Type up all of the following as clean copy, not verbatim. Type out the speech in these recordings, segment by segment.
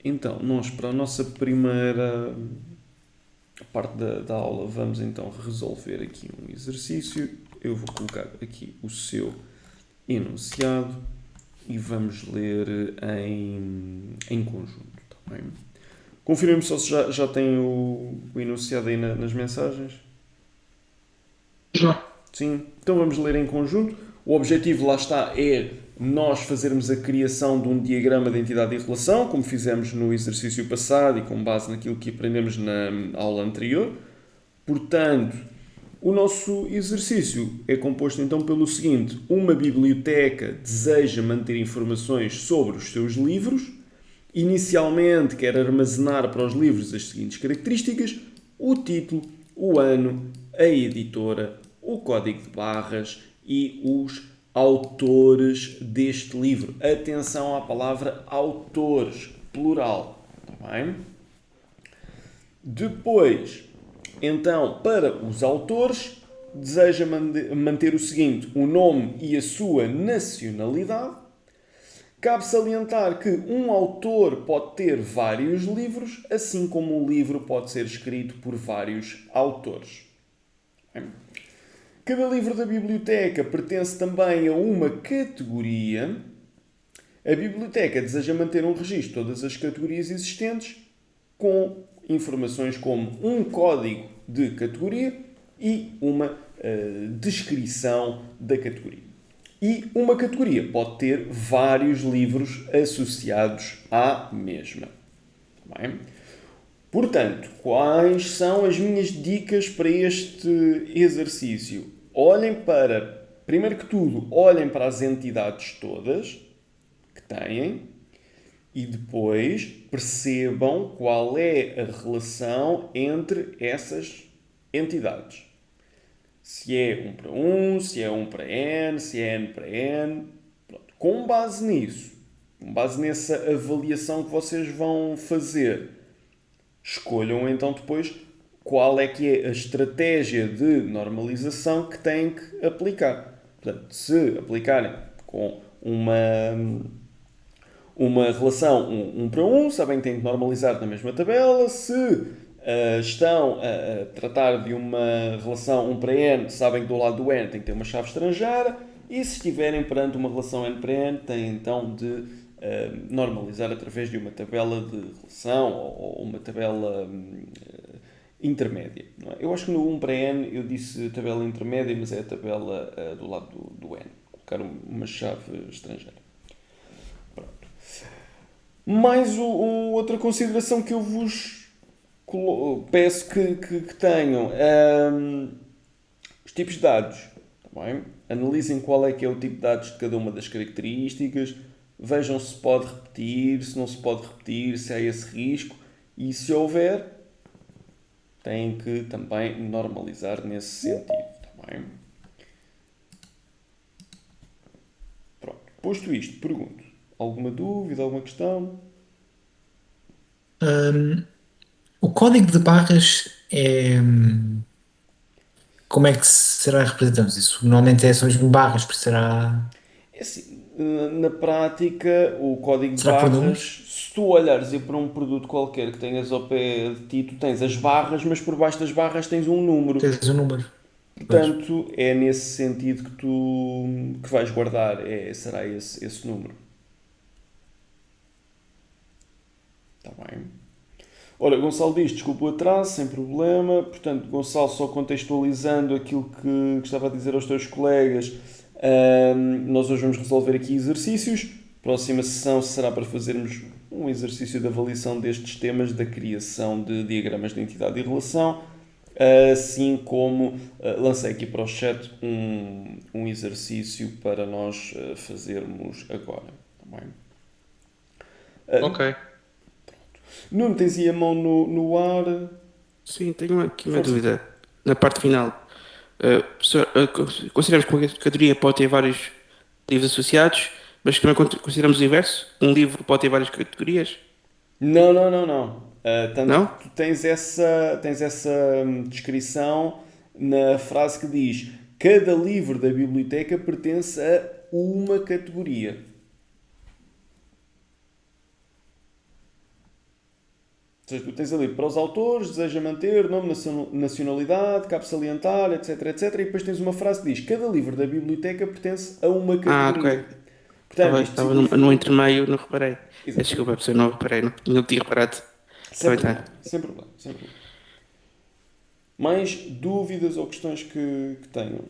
Então, nós para a nossa primeira parte da aula vamos então resolver aqui um exercício. Eu vou colocar aqui o seu enunciado e vamos ler em conjunto, tá bem? Confirme só se já tem o enunciado aí nas mensagens. Já. Sim, então vamos ler em conjunto. O objetivo, lá está, é nós fazermos a criação de um diagrama de entidade e relação, como fizemos no exercício passado e com base naquilo que aprendemos na aula anterior. Portanto, o nosso exercício é composto então pelo seguinte: uma biblioteca deseja manter informações sobre os seus livros. Inicialmente quer armazenar para os livros as seguintes características: o título, o ano, a editora, o código de barras e os autores deste livro. Atenção à palavra autores, plural. Está bem? Depois, então, para os autores, deseja manter o seguinte: o nome e a sua nacionalidade. Cabe salientar que um autor pode ter vários livros, assim como um livro pode ser escrito por vários autores. Cada livro da biblioteca pertence também a uma categoria. A biblioteca deseja manter um registro de todas as categorias existentes, com informações como um código de categoria e uma descrição da categoria. E uma categoria pode ter vários livros associados à mesma. Bem? Portanto, quais são as minhas dicas para este exercício? Olhem para, primeiro que tudo, olhem para as entidades todas que têm e depois percebam qual é a relação entre essas entidades. Se é um para um, se é um para N, se é N para N. Pronto. Com base nisso, com base nessa avaliação que vocês vão fazer, escolham então depois qual é que é a estratégia de normalização que têm que aplicar. Portanto, se aplicarem com uma relação um para um, sabem que têm que normalizar na mesma tabela. Se estão a tratar de uma relação um para N, sabem que do lado do N tem que ter uma chave estrangeira. E se estiverem perante uma relação N para N, têm então de normalizar através de uma tabela de relação ou uma tabela intermédia. Não é? Eu acho que no 1 para N eu disse tabela intermédia, mas é a tabela do lado do N. Colocar uma chave estrangeira. Mais outra consideração que eu vos peço que tenham. Os tipos de dados. Tá bem? Analisem qual é que é o tipo de dados de cada uma das características. Vejam se pode repetir, se não se pode repetir, se há esse risco. E se houver, têm que também normalizar nesse sentido. Tá bem? Pronto. Posto isto, pergunto. Alguma dúvida, alguma questão? Hum, o código de barras é. Como é que será representamos isso? Normalmente são as barras, porque É assim, na prática, o código de será por números? barras, se tu olhares para um produto qualquer que tenhas ao pé de ti, tu tens as barras, mas por baixo das barras tens um número. Tens o número. Pois. Portanto, é nesse sentido que tu que vais guardar, será esse número. Está bem? Ora, Gonçalo diz, desculpa o atraso, sem problema. Portanto, Gonçalo, só contextualizando aquilo que estava a dizer aos teus colegas, nós hoje vamos resolver aqui exercícios. Próxima sessão será para fazermos um exercício de avaliação destes temas da criação de diagramas de entidade e relação, assim como lancei aqui para o chat um exercício para nós fazermos agora. Tá bem? Ok. Nuno, tens aí a mão no ar. Sim, tenho aqui uma Força. dúvida. Na parte final, professor, consideramos que uma categoria pode ter vários livros associados, mas também consideramos o inverso? Um livro pode ter várias categorias? Não, não, não, não. Tanto Não? que tu tens essa descrição na frase que diz: cada livro da biblioteca pertence a uma categoria. seja, tu tens ali para os autores, deseja manter nome, nacionalidade, cabe salientar, etc, etc. E depois tens uma frase que diz: cada livro da biblioteca pertence a uma Ah, ok. categoria. Portanto, isto Estava no significa. intermeio, não reparei. Exatamente. Desculpa, pessoal, não reparei, não tinha reparado. Sem Também problema, está. sem problema, sem problema. Mais dúvidas ou questões que tenham?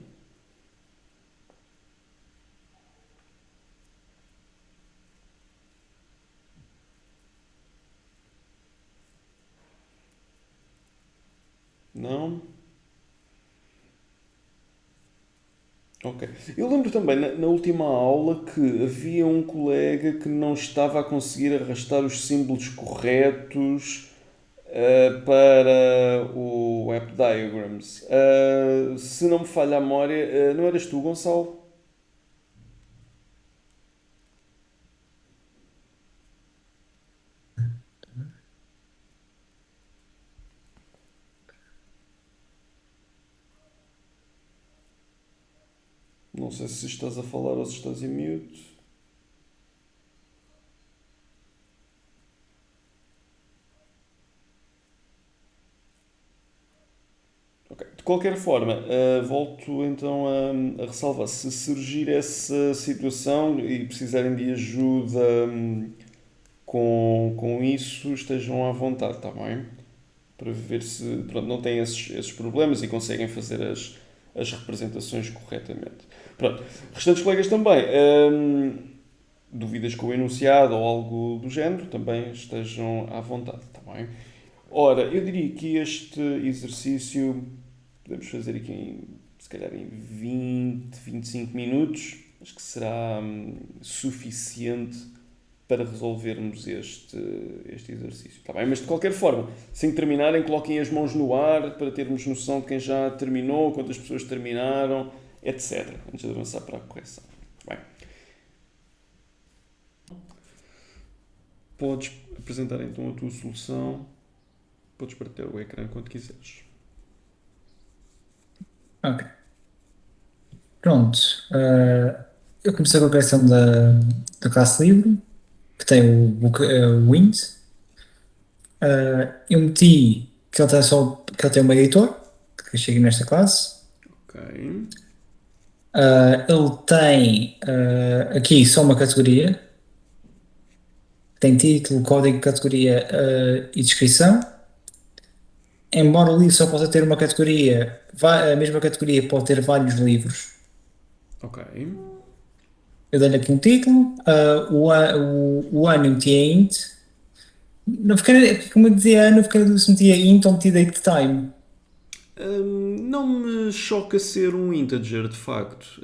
Não? Ok. Eu lembro também, na última aula, que havia um colega que não estava a conseguir arrastar os símbolos corretos para o App Diagrams. Se não me falha a memória, não eras tu, Gonçalo? Não sei se estás a falar ou se estás em mute. Ok. De qualquer forma, volto então a ressalvar. Se surgir essa situação e precisarem de ajuda com isso, estejam à vontade, está bem? Para ver se pronto, não têm esses problemas e conseguem fazer as representações corretamente. Pronto. Restantes colegas também. Dúvidas com o enunciado ou algo do género, também estejam à vontade, está bem? Ora, eu diria que este exercício podemos fazer aqui se calhar em 20, 25 minutos. Acho que será suficiente para resolvermos este exercício. Está bem? Mas de qualquer forma, sem terminarem, coloquem as mãos no ar para termos noção de quem já terminou, quantas pessoas terminaram, etc. Antes de avançar para a correção. Bem, podes apresentar então a tua solução. Podes partilhar o ecrã quando quiseres. Ok. Pronto. Eu comecei com a criação da classe livre, que tem o int. Eu meti que ele tem que ele tem um editor, que chega nesta classe. Ok. Ele tem aqui só uma categoria, tem título, código, categoria e descrição. Embora o livro só possa ter uma categoria, a mesma categoria pode ter vários livros. Ok. Eu dei-lhe aqui um título, o ano eu metia int. Não fiquei, como eu dizia ano, se metia int ou metia date time. Não me choca ser um integer, de facto.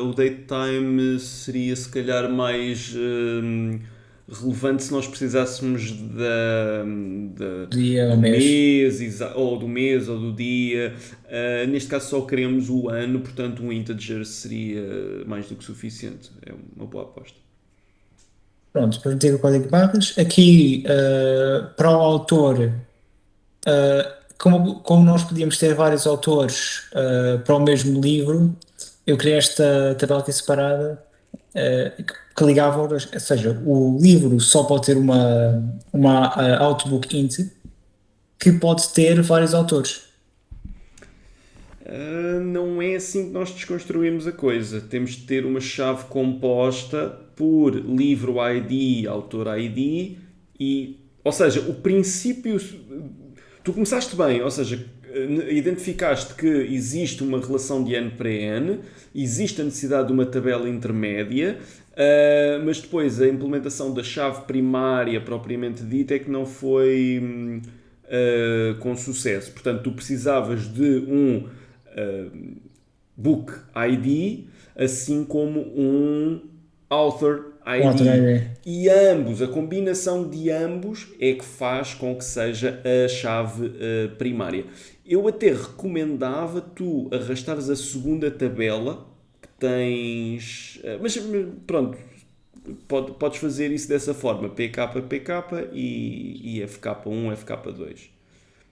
O datetime seria se calhar mais relevante se nós precisássemos Dia ou do mês. mês, ou do mês ou do dia. Neste caso só queremos o ano, portanto um integer seria mais do que suficiente. É uma boa aposta. Pronto, depois meti o código de barras. Aqui, para o autor, como nós podíamos ter vários autores para o mesmo livro, eu criei esta tabela aqui separada que ligava, ou seja, o livro só pode ter uma Outbook int que pode ter vários autores. Não é assim que nós desconstruímos a coisa. Temos de ter uma chave composta por livro ID, autor ID ou seja, o princípio. Tu começaste bem, ou seja, identificaste que existe uma relação de N para N, existe a necessidade de uma tabela intermédia, mas depois a implementação da chave primária propriamente dita é que não foi com sucesso. Portanto, tu precisavas de um Book ID, assim como um Author Um autor ID. ID. E ambos, a combinação de ambos é que faz com que seja a chave primária. Eu até recomendava tu arrastares a segunda tabela que tens. Mas pronto, podes fazer isso dessa forma: PK, PK e FK1, FK2.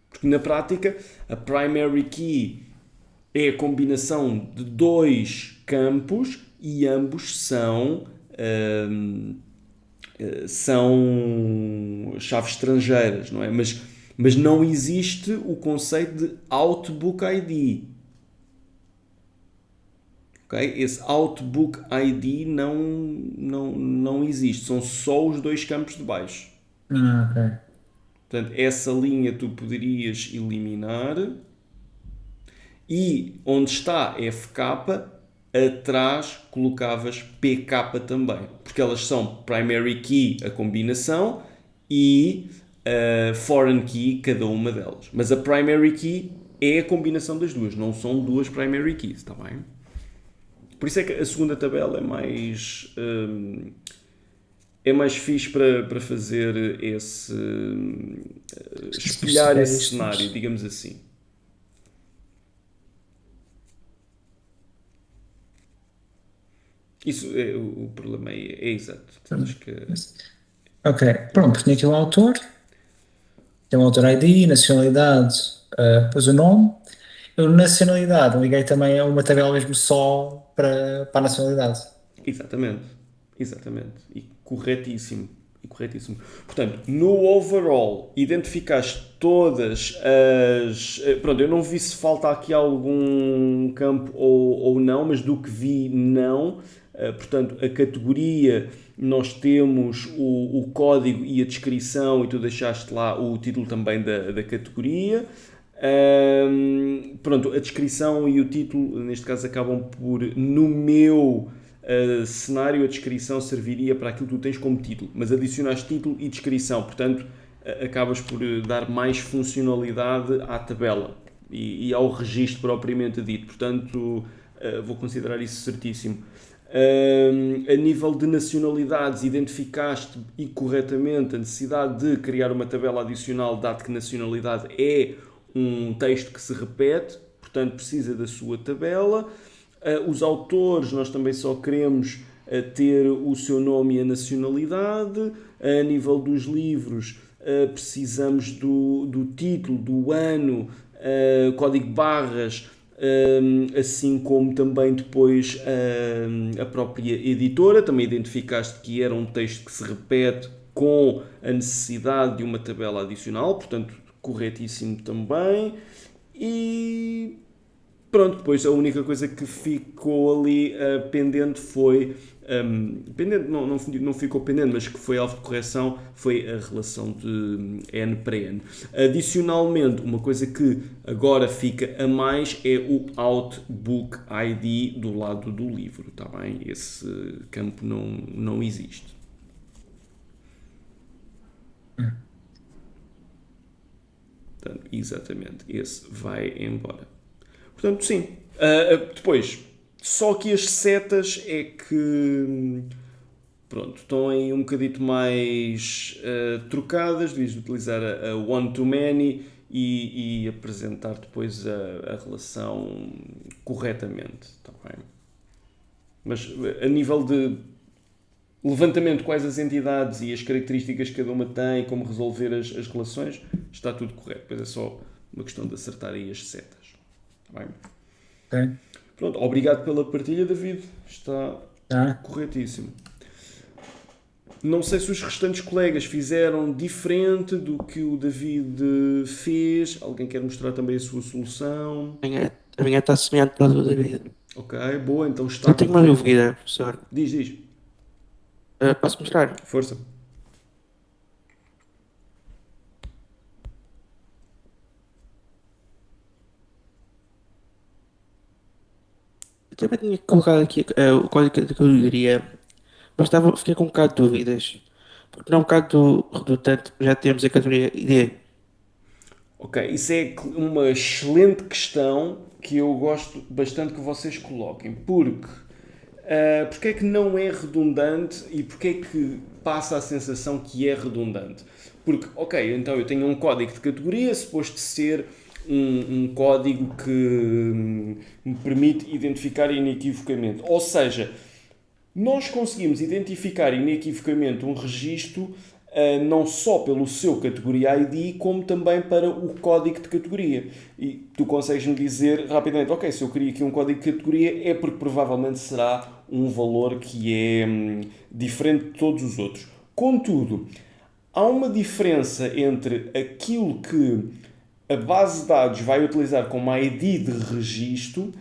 Porque na prática, a primary key é a combinação de dois campos e ambos são chaves estrangeiras, não é? Mas não existe o conceito de Outbook ID. Okay? Esse Outbook ID não existe, são só os dois campos de baixo. Ok. Portanto, essa linha tu poderias eliminar e onde está FK, atrás colocavas PK também, porque elas são Primary Key, a combinação, e Foreign Key, cada uma delas. Mas a Primary Key é a combinação das duas, não são duas Primary Keys, está bem? Por isso é que a segunda tabela é mais fixe para fazer espelhar esse cenário, digamos assim. Isso é o problema, é exato. Temos que... Ok, pronto, tinha aqui o autor, tem o autor ID, nacionalidade, depois o nome. Eu, nacionalidade, liguei também a uma tabela mesmo só para a nacionalidade. Exatamente. E corretíssimo. Portanto, no overall, identificaste todas as... Pronto, eu não vi se falta aqui algum campo ou não, mas do que vi, não. Portanto, a categoria, nós temos o código e a descrição, e tu deixaste lá o título também da categoria. Pronto, a descrição e o título, neste caso, acabam por, no meu cenário, a descrição serviria para aquilo que tu tens como título, mas adicionaste título e descrição, portanto, acabas por dar mais funcionalidade à tabela e ao registro propriamente dito, portanto, vou considerar isso certíssimo. A nível de nacionalidades, identificaste e corretamente a necessidade de criar uma tabela adicional, dado que nacionalidade é um texto que se repete, portanto precisa da sua tabela. Os autores, nós também só queremos ter o seu nome e a nacionalidade. A nível dos livros, precisamos do título, do ano, código de barras, assim como também depois a própria editora. Também identificaste que era um texto que se repete com a necessidade de uma tabela adicional, portanto, corretíssimo também. E pronto, depois a única coisa que ficou ali pendente foi... pendente, não ficou pendente, mas que foi alvo de correção, foi a relação de N para N. Adicionalmente, uma coisa que agora fica a mais é o Outbook ID do lado do livro, tá bem? Esse campo não existe. Portanto, exatamente, esse vai embora. Portanto, sim. Depois, só que as setas é que, pronto, estão aí um bocadito mais trocadas. Devias utilizar a one-to-many e apresentar depois a relação corretamente. Tá bem? Mas a nível de levantamento de quais as entidades e as características que cada uma tem, como resolver as relações, está tudo correto. Depois é só uma questão de acertar aí as setas. Bem. Ok. Pronto, obrigado pela partilha, David. Está corretíssimo. Não sei se os restantes colegas fizeram diferente do que o David fez. Alguém quer mostrar também a sua solução? A minha está semelhante à do David. Ok, boa, então está. Eu tenho uma dúvida, professor. Diz. Posso mostrar? Força. Eu também tinha colocado aqui o código que eu diria, mas fiquei com um bocado de dúvidas. Porque não é um bocado redundante, já temos a categoria ID. Ok, isso é uma excelente questão que eu gosto bastante que vocês coloquem. Porque é que não é redundante e porque é que passa a sensação que é redundante? Porque, ok, então eu tenho um código de categoria suposto ser um código que me permite identificar inequivocamente. Ou seja, nós conseguimos identificar inequivocamente um registro não só pelo seu categoria ID, como também para o código de categoria. E tu consegues-me dizer rapidamente, ok, se eu queria aqui um código de categoria é porque provavelmente será um valor que é diferente de todos os outros. Contudo, há uma diferença entre aquilo que a base de dados vai utilizar como ID de registro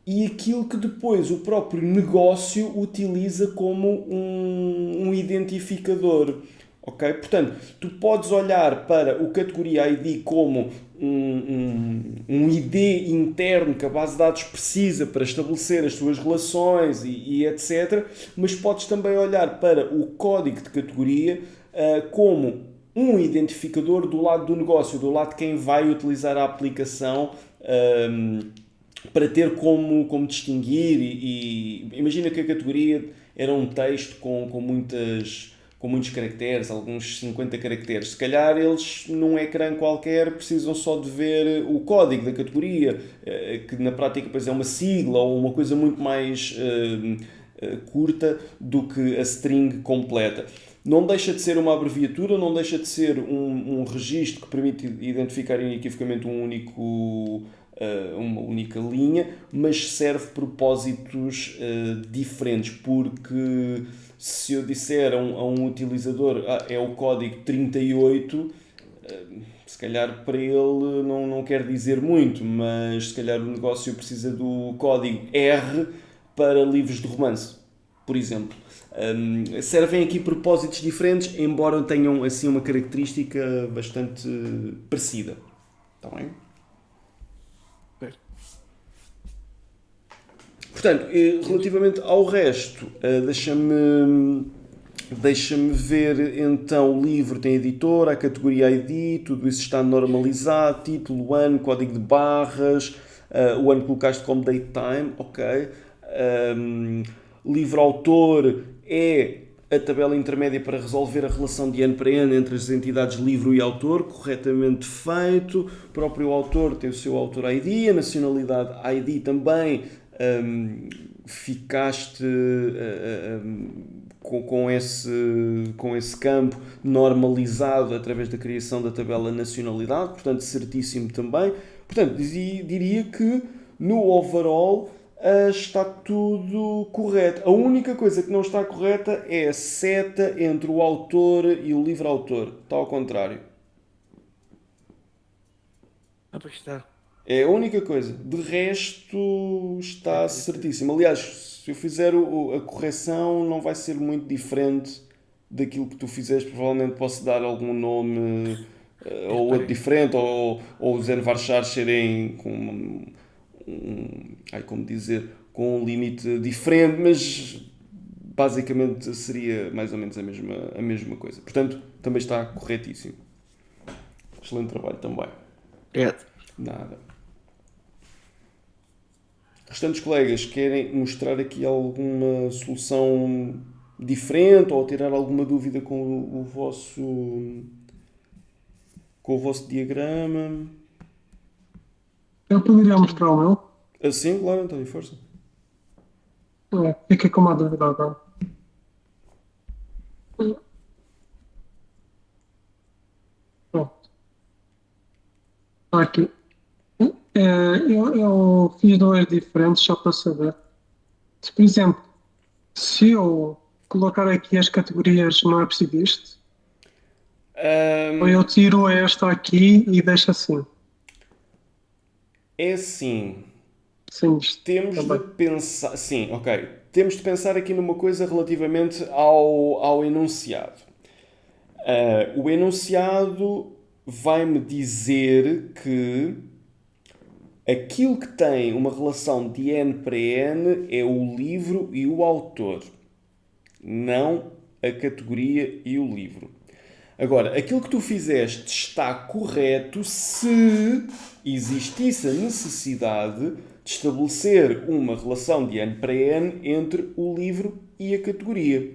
e aquilo que depois o próprio negócio utiliza como um identificador. Ok? Portanto, tu podes olhar para o categoria ID como um ID interno que a base de dados precisa para estabelecer as suas relações e etc. Mas podes também olhar para o código de categoria como um identificador do lado do negócio, do lado de quem vai utilizar a aplicação para ter como distinguir e imagina que a categoria era um texto com muitos caracteres, alguns 50 caracteres. Se calhar eles, num ecrã qualquer, precisam só de ver o código da categoria, que na prática depois é uma sigla ou uma coisa muito mais curta do que a string completa. Não deixa de ser uma abreviatura, não deixa de ser um registro que permite identificar inequivocamente uma única linha, mas serve propósitos diferentes, porque se eu disser a um utilizador é o código 38, se calhar para ele não quer dizer muito, mas se calhar o negócio precisa do código R para livros de romance, por exemplo. Servem aqui propósitos diferentes, embora tenham assim uma característica bastante parecida. Está bem? Portanto, relativamente ao resto, deixa-me ver, então, o livro tem editora, a categoria ID, tudo isso está normalizado, título, ano, código de barras, o ano colocaste como date time, ok. Livro-autor é a tabela intermédia para resolver a relação de ano para ano entre as entidades livro e autor, corretamente feito. O próprio autor tem o seu autor ID, a nacionalidade ID também. Ficaste com esse campo normalizado através da criação da tabela nacionalidade, portanto certíssimo também. Portanto, diria que no overall está tudo correto. A única coisa que não está correta é a seta entre o autor e o livro-autor. Está ao contrário. Pois está. É a única coisa. De resto, está certíssimo. Aliás, se eu fizer a correção, não vai ser muito diferente daquilo que tu fizeste. Provavelmente posso dar algum nome ou outro diferente, ou os Envarchar serem com como dizer, com um limite diferente, mas basicamente seria mais ou menos a mesma coisa. Portanto, também está corretíssimo. Excelente trabalho também. Nada. Restantes colegas querem mostrar aqui alguma solução diferente ou tirar alguma dúvida com o vosso diagrama? Eu poderia mostrar o meu? Assim, claro, António, força. Fiquei com uma dúvida agora. Pronto. Está aqui. Eu fiz dois diferentes só para saber. Por exemplo, se eu colocar aqui as categorias, não é preciso isto? Ou eu tiro esta aqui e deixo assim? É assim. Sem isto. Temos de pensar. Sim, ok. Temos de pensar aqui numa coisa relativamente ao enunciado. O enunciado vai-me dizer que aquilo que tem uma relação de N para N é o livro e o autor, não a categoria e o livro. Agora, aquilo que tu fizeste está correto se existisse a necessidade de estabelecer uma relação de N para N entre o livro e a categoria.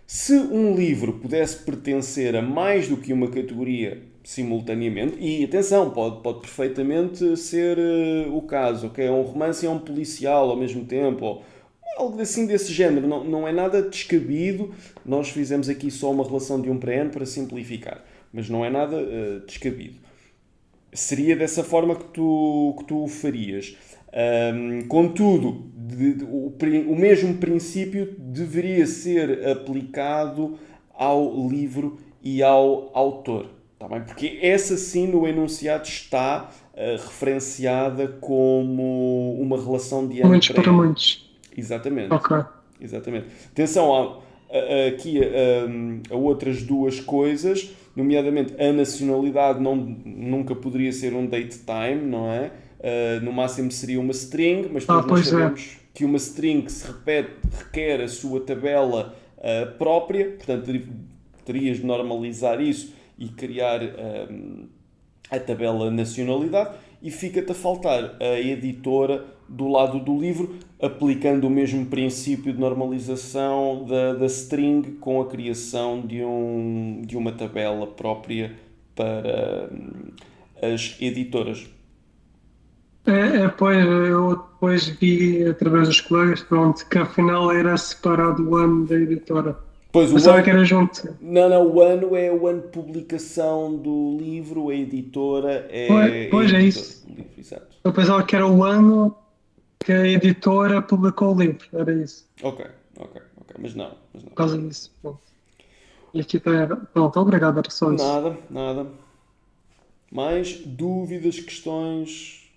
Se um livro pudesse pertencer a mais do que uma categoria simultaneamente, e atenção, pode perfeitamente ser o caso, ok? É um romance e é um policial ao mesmo tempo, ou algo assim desse género, não é nada descabido. Nós fizemos aqui só uma relação de 1 para N para simplificar, mas não é nada descabido. Seria dessa forma que tu o farias. Contudo, o mesmo princípio deveria ser aplicado ao livro e ao autor. Tá bem? Porque essa sim no enunciado está referenciada como uma relação de ano Muitos para para ano. muitos. Exatamente. Ok. Exatamente. Atenção aqui a outras duas coisas, nomeadamente a nacionalidade nunca poderia ser um date time, não é? No máximo seria uma string, mas depois nós Pois é. sabemos que uma string que se repete requer a sua tabela própria, portanto terias de normalizar isso e criar a tabela nacionalidade, e fica-te a faltar a editora do lado do livro, aplicando o mesmo princípio de normalização da string com a criação de uma tabela própria para as editoras. Pois, eu depois vi através dos colegas, pronto, que afinal era separado o ano da editora. Pois o Pensava que ano, era junto. não, o ano é o ano de publicação do livro, a editora é a Pois é editora isso. do livro, exato. Eu pensava que era o ano que a editora publicou o livro, era isso, Ok, mas não. por causa disso. Pronto. E aqui está, pronto, obrigado, era só isso. Nada. Mais dúvidas, questões?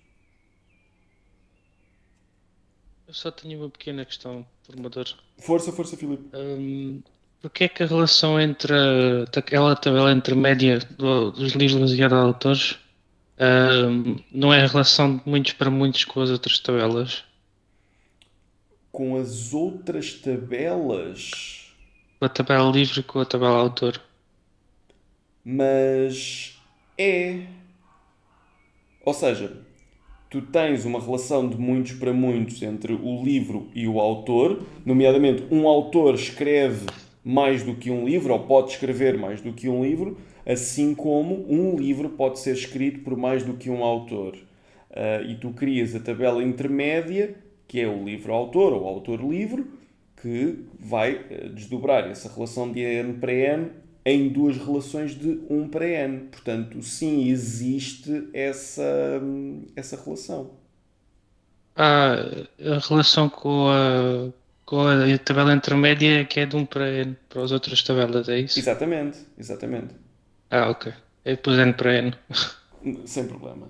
Eu só tenho uma pequena questão, formador. Força, Filipe. Porquê é que a relação entre aquela tabela intermédia dos livros baseados em autores não é a relação de muitos para muitos com as outras tabelas? Com as outras tabelas, Com a tabela livre e com a tabela autor? mas é. Ou seja, tu tens uma relação de muitos para muitos entre o livro e o autor, nomeadamente um autor escreve mais do que um livro, ou pode escrever mais do que um livro, assim como um livro pode ser escrito por mais do que um autor. E tu crias a tabela intermédia, que é o livro-autor ou autor-livro, que vai desdobrar essa relação de N para N em duas relações de 1 para N. Portanto, sim, existe essa relação. A relação com a tabela intermédia que é de 1 para N para as outras tabelas, é isso? Exatamente. Ok. É depois N para N. Sem problema.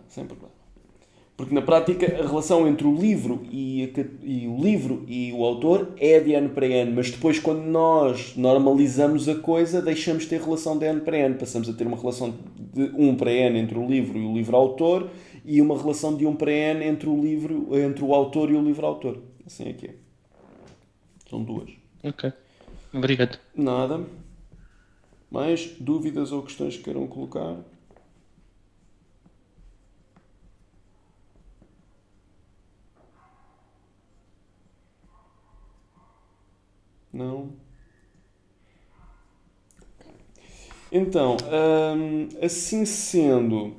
Porque na prática a relação entre o livro e o autor é de N para N, mas depois quando nós normalizamos a coisa deixamos de ter relação de N para N, passamos a ter uma relação de 1 para N entre o livro e o livro-autor e uma relação de 1 para N entre o autor e o livro-autor. Assim é que é. São duas. Ok. Obrigado. Nada. Mais dúvidas ou questões que queiram colocar? Não? Então, assim sendo,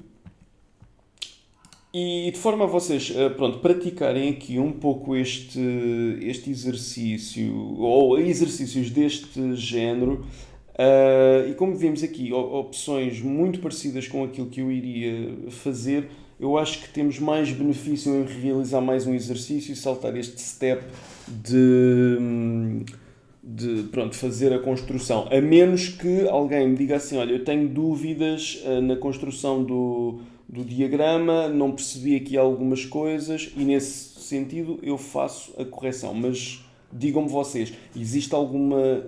e de forma a vocês praticarem aqui um pouco este exercício, ou exercícios deste género, e como vimos aqui opções muito parecidas com aquilo que eu iria fazer, eu acho que temos mais benefício em realizar mais um exercício e saltar este step de fazer a construção, a menos que alguém me diga assim, olha, eu tenho dúvidas na construção do diagrama, não percebi aqui algumas coisas e nesse sentido eu faço a correção, mas digam-me vocês, existe alguma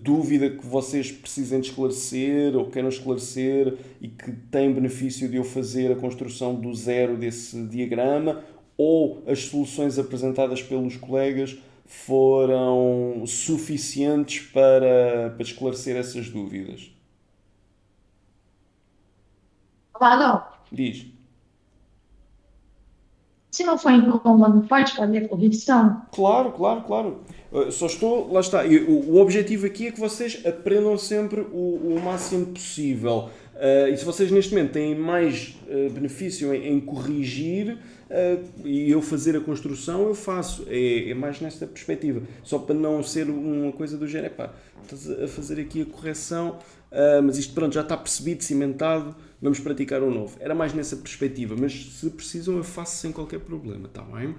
dúvida que vocês precisem de esclarecer ou queiram esclarecer e que tem benefício de eu fazer a construção do zero desse diagrama, ou as soluções apresentadas pelos colegas foram suficientes para esclarecer essas dúvidas? Olá, Diz. se não for incômodo, pode fazer a correção? Claro. Só estou... Lá está. O objetivo aqui é que vocês aprendam sempre o máximo possível. E se vocês neste momento têm mais benefício em corrigir e eu fazer a construção, eu faço. É mais nesta perspectiva. Só para não ser uma coisa do género. Estás a fazer aqui a correção, mas isto pronto, já está percebido, cimentado, vamos praticar um novo. Era mais nessa perspectiva, mas se precisam eu faço sem qualquer problema, está bem?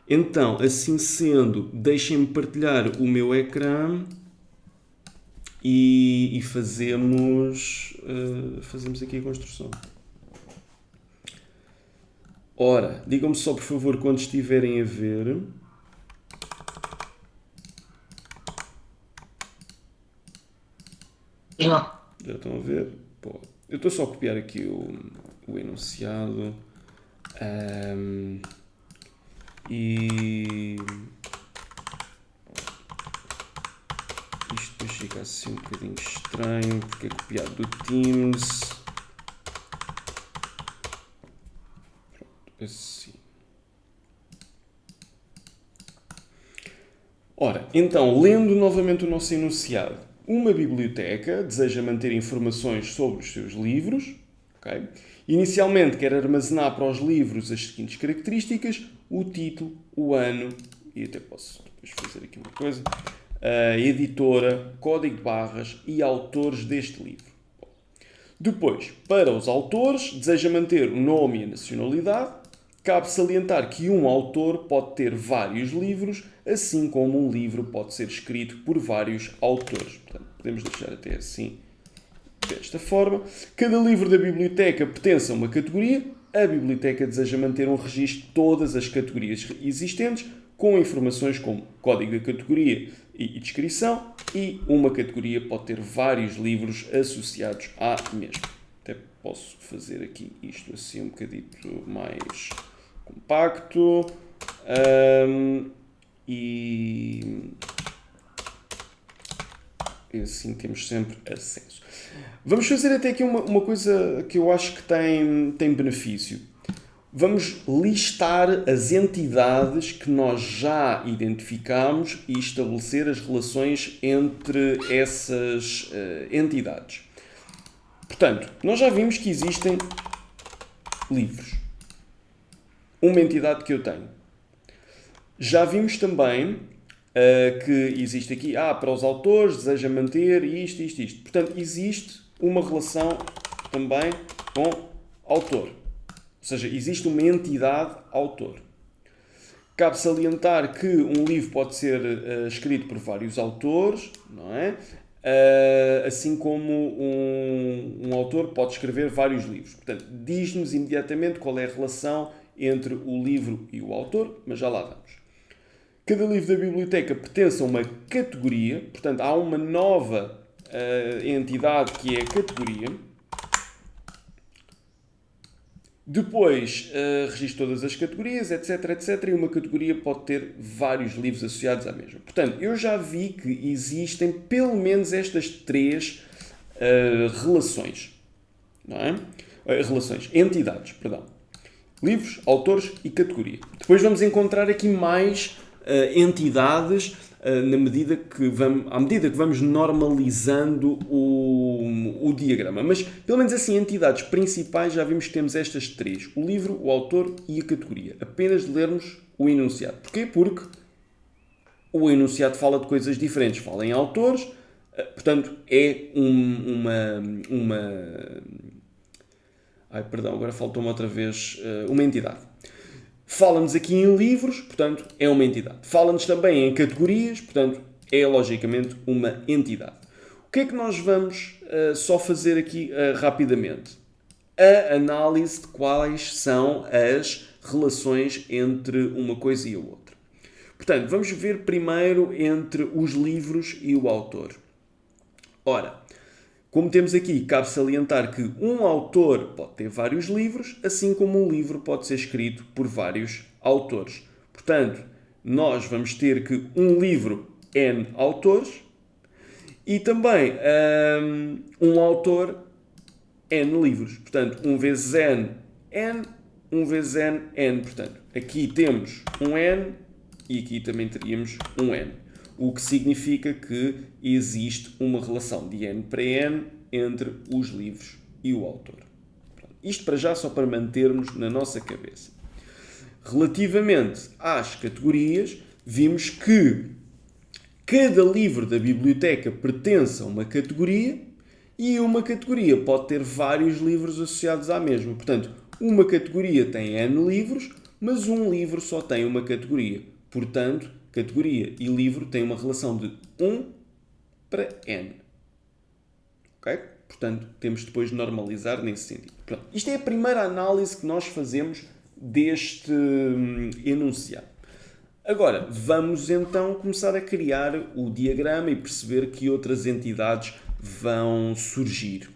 Então, assim sendo, deixem-me partilhar o meu ecrã e fazemos aqui a construção. Ora, digam-me só por favor quando estiverem a ver. Já. Já estão a ver? Pô, eu estou só a copiar aqui o enunciado. E isto depois fica assim um bocadinho estranho porque é copiado do Teams. Pronto, assim. Ora, então, lendo novamente o nosso enunciado, uma biblioteca deseja manter informações sobre os seus livros. Okay? Inicialmente quer armazenar para os livros as seguintes características: o título, o ano, e até posso depois fazer aqui uma coisa, a editora, código de barras e autores deste livro. Depois, para os autores, deseja manter o nome e a nacionalidade. Cabe salientar que um autor pode ter vários livros, assim como um livro pode ser escrito por vários autores. Portanto, podemos deixar até assim, desta forma. Cada livro da biblioteca pertence a uma categoria. A biblioteca deseja manter um registro de todas as categorias existentes, com informações como código da categoria e descrição, e uma categoria pode ter vários livros associados à mesma. Até posso fazer aqui isto assim um bocadito mais compacto. E assim temos sempre acesso. Vamos fazer até aqui uma coisa que eu acho que tem benefício. Vamos listar as entidades que nós já identificamos e estabelecer as relações entre essas entidades. Portanto, nós já vimos que existem livros. Uma entidade que eu tenho. Já vimos também que existe aqui, para os autores, deseja manter isto. Portanto, existe uma relação também com autor. Ou seja, existe uma entidade autor. Cabe salientar que um livro pode ser escrito por vários autores, não é? Assim como um autor pode escrever vários livros. Portanto, diz-nos imediatamente qual é a relação entre o livro e o autor, mas já lá vamos. Cada livro da biblioteca pertence a uma categoria, portanto, há uma nova entidade que é a categoria. Depois, registro todas as categorias, etc. E uma categoria pode ter vários livros associados à mesma. Portanto, eu já vi que existem pelo menos estas três relações. Não é? Entidades, perdão. Livros, autores e categoria. Depois vamos encontrar aqui mais entidades à medida que vamos normalizando o diagrama. Mas, pelo menos assim, entidades principais já vimos que temos estas três. O livro, o autor e a categoria. Apenas de lermos o enunciado. Porquê? Porque o enunciado fala de coisas diferentes. Fala em autores, portanto, é agora faltou-me outra vez uma entidade. Fala-nos aqui em livros, portanto, é uma entidade. Fala-nos também em categorias, portanto, é logicamente uma entidade. O que é que nós vamos só fazer aqui rapidamente? A análise de quais são as relações entre uma coisa e a outra. Portanto, vamos ver primeiro entre os livros e o autor. Ora, como temos aqui, cabe salientar que um autor pode ter vários livros, assim como um livro pode ser escrito por vários autores. Portanto, nós vamos ter que um livro, N autores, e também um autor, N livros. Portanto, 1 vezes N, N, 1 vezes N, N. Portanto, aqui temos um N e aqui também teríamos um N. O que significa que existe uma relação de N para N entre os livros e o autor. Isto para já só para mantermos na nossa cabeça. Relativamente às categorias, vimos que cada livro da biblioteca pertence a uma categoria e uma categoria pode ter vários livros associados à mesma. Portanto, uma categoria tem N livros, mas um livro só tem uma categoria. Portanto, categoria e livro têm uma relação de 1 para N. ok? Portanto, temos depois de normalizar nesse sentido. Pronto. Isto é a primeira análise que nós fazemos deste enunciado. Agora, vamos então começar a criar o diagrama e perceber que outras entidades vão surgir.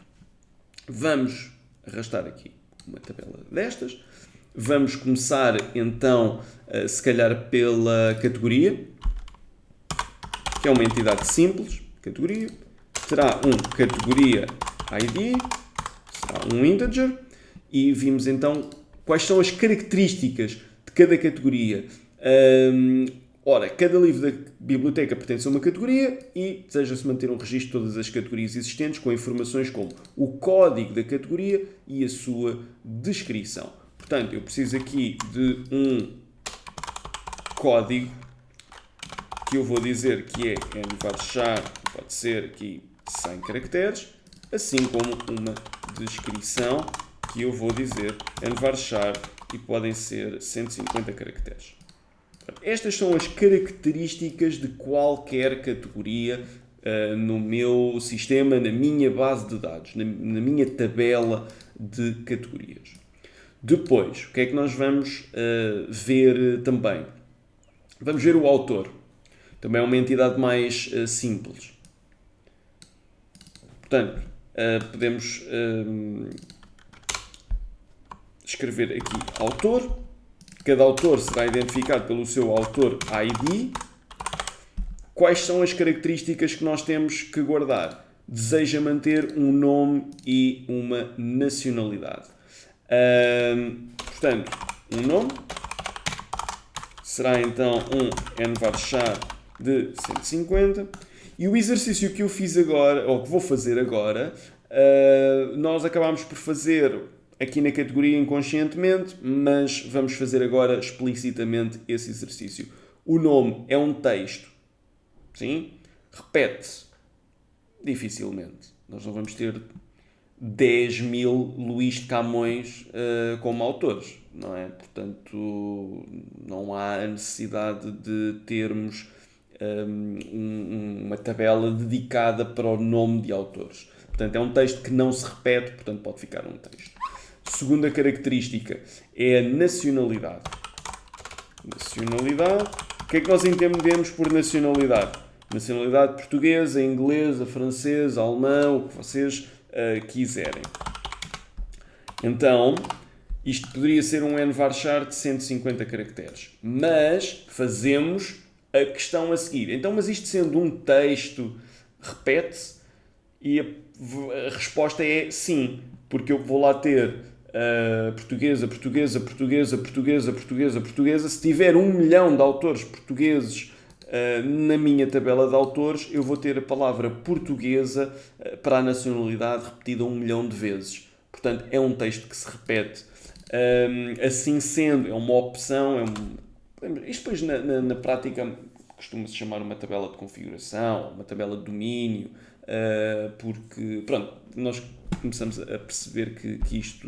Vamos arrastar aqui uma tabela destas. Vamos começar então, se calhar, pela categoria, que é uma entidade simples. Categoria. Terá categoria ID, será um integer, e vimos então quais são as características de cada categoria. Ora, cada livro da biblioteca pertence a uma categoria e deseja-se manter um registro de todas as categorias existentes com informações como o código da categoria e a sua descrição. Portanto, eu preciso aqui de um código que eu vou dizer que é nvarchar, pode ser aqui 100 caracteres, assim como uma descrição que eu vou dizer nvarchar e podem ser 150 caracteres. Estas são as características de qualquer categoria no meu sistema, na minha base de dados, na minha tabela de categorias. Depois, o que é que nós vamos ver também? Vamos ver o autor. Também é uma entidade mais simples. Portanto, podemos escrever aqui autor. Cada autor será identificado pelo seu autor ID. Quais são as características que nós temos que guardar? Deseja manter um nome e uma nacionalidade. Portanto, um nome será então um nvarchar de 150. E o exercício que eu fiz agora, ou que vou fazer agora, nós acabámos por fazer aqui na categoria inconscientemente, mas vamos fazer agora explicitamente esse exercício. O nome é um texto, sim? Repete-se dificilmente. Nós não vamos ter 10.000 Luís de Camões como autores, não é? Portanto, não há a necessidade de termos uma tabela dedicada para o nome de autores. Portanto, é um texto que não se repete, portanto pode ficar um texto. Segunda característica é a nacionalidade. Nacionalidade. O que é que nós entendemos por nacionalidade? Nacionalidade portuguesa, inglesa, francesa, alemã, o que vocês quiserem. Então, isto poderia ser um nvarchar de 150 caracteres. Mas fazemos a questão a seguir. Então, mas isto sendo um texto, repete-se? E a resposta é sim, porque eu vou lá ter portuguesa, portuguesa, portuguesa, portuguesa, portuguesa, portuguesa. Se tiver 1 milhão de autores portugueses na minha tabela de autores, eu vou ter a palavra portuguesa para a nacionalidade repetida 1 milhão de vezes. Portanto, é um texto que se repete. Assim sendo, é uma opção. Isto depois na prática costuma-se chamar uma tabela de configuração, uma tabela de domínio, porque pronto, nós começamos a perceber que isto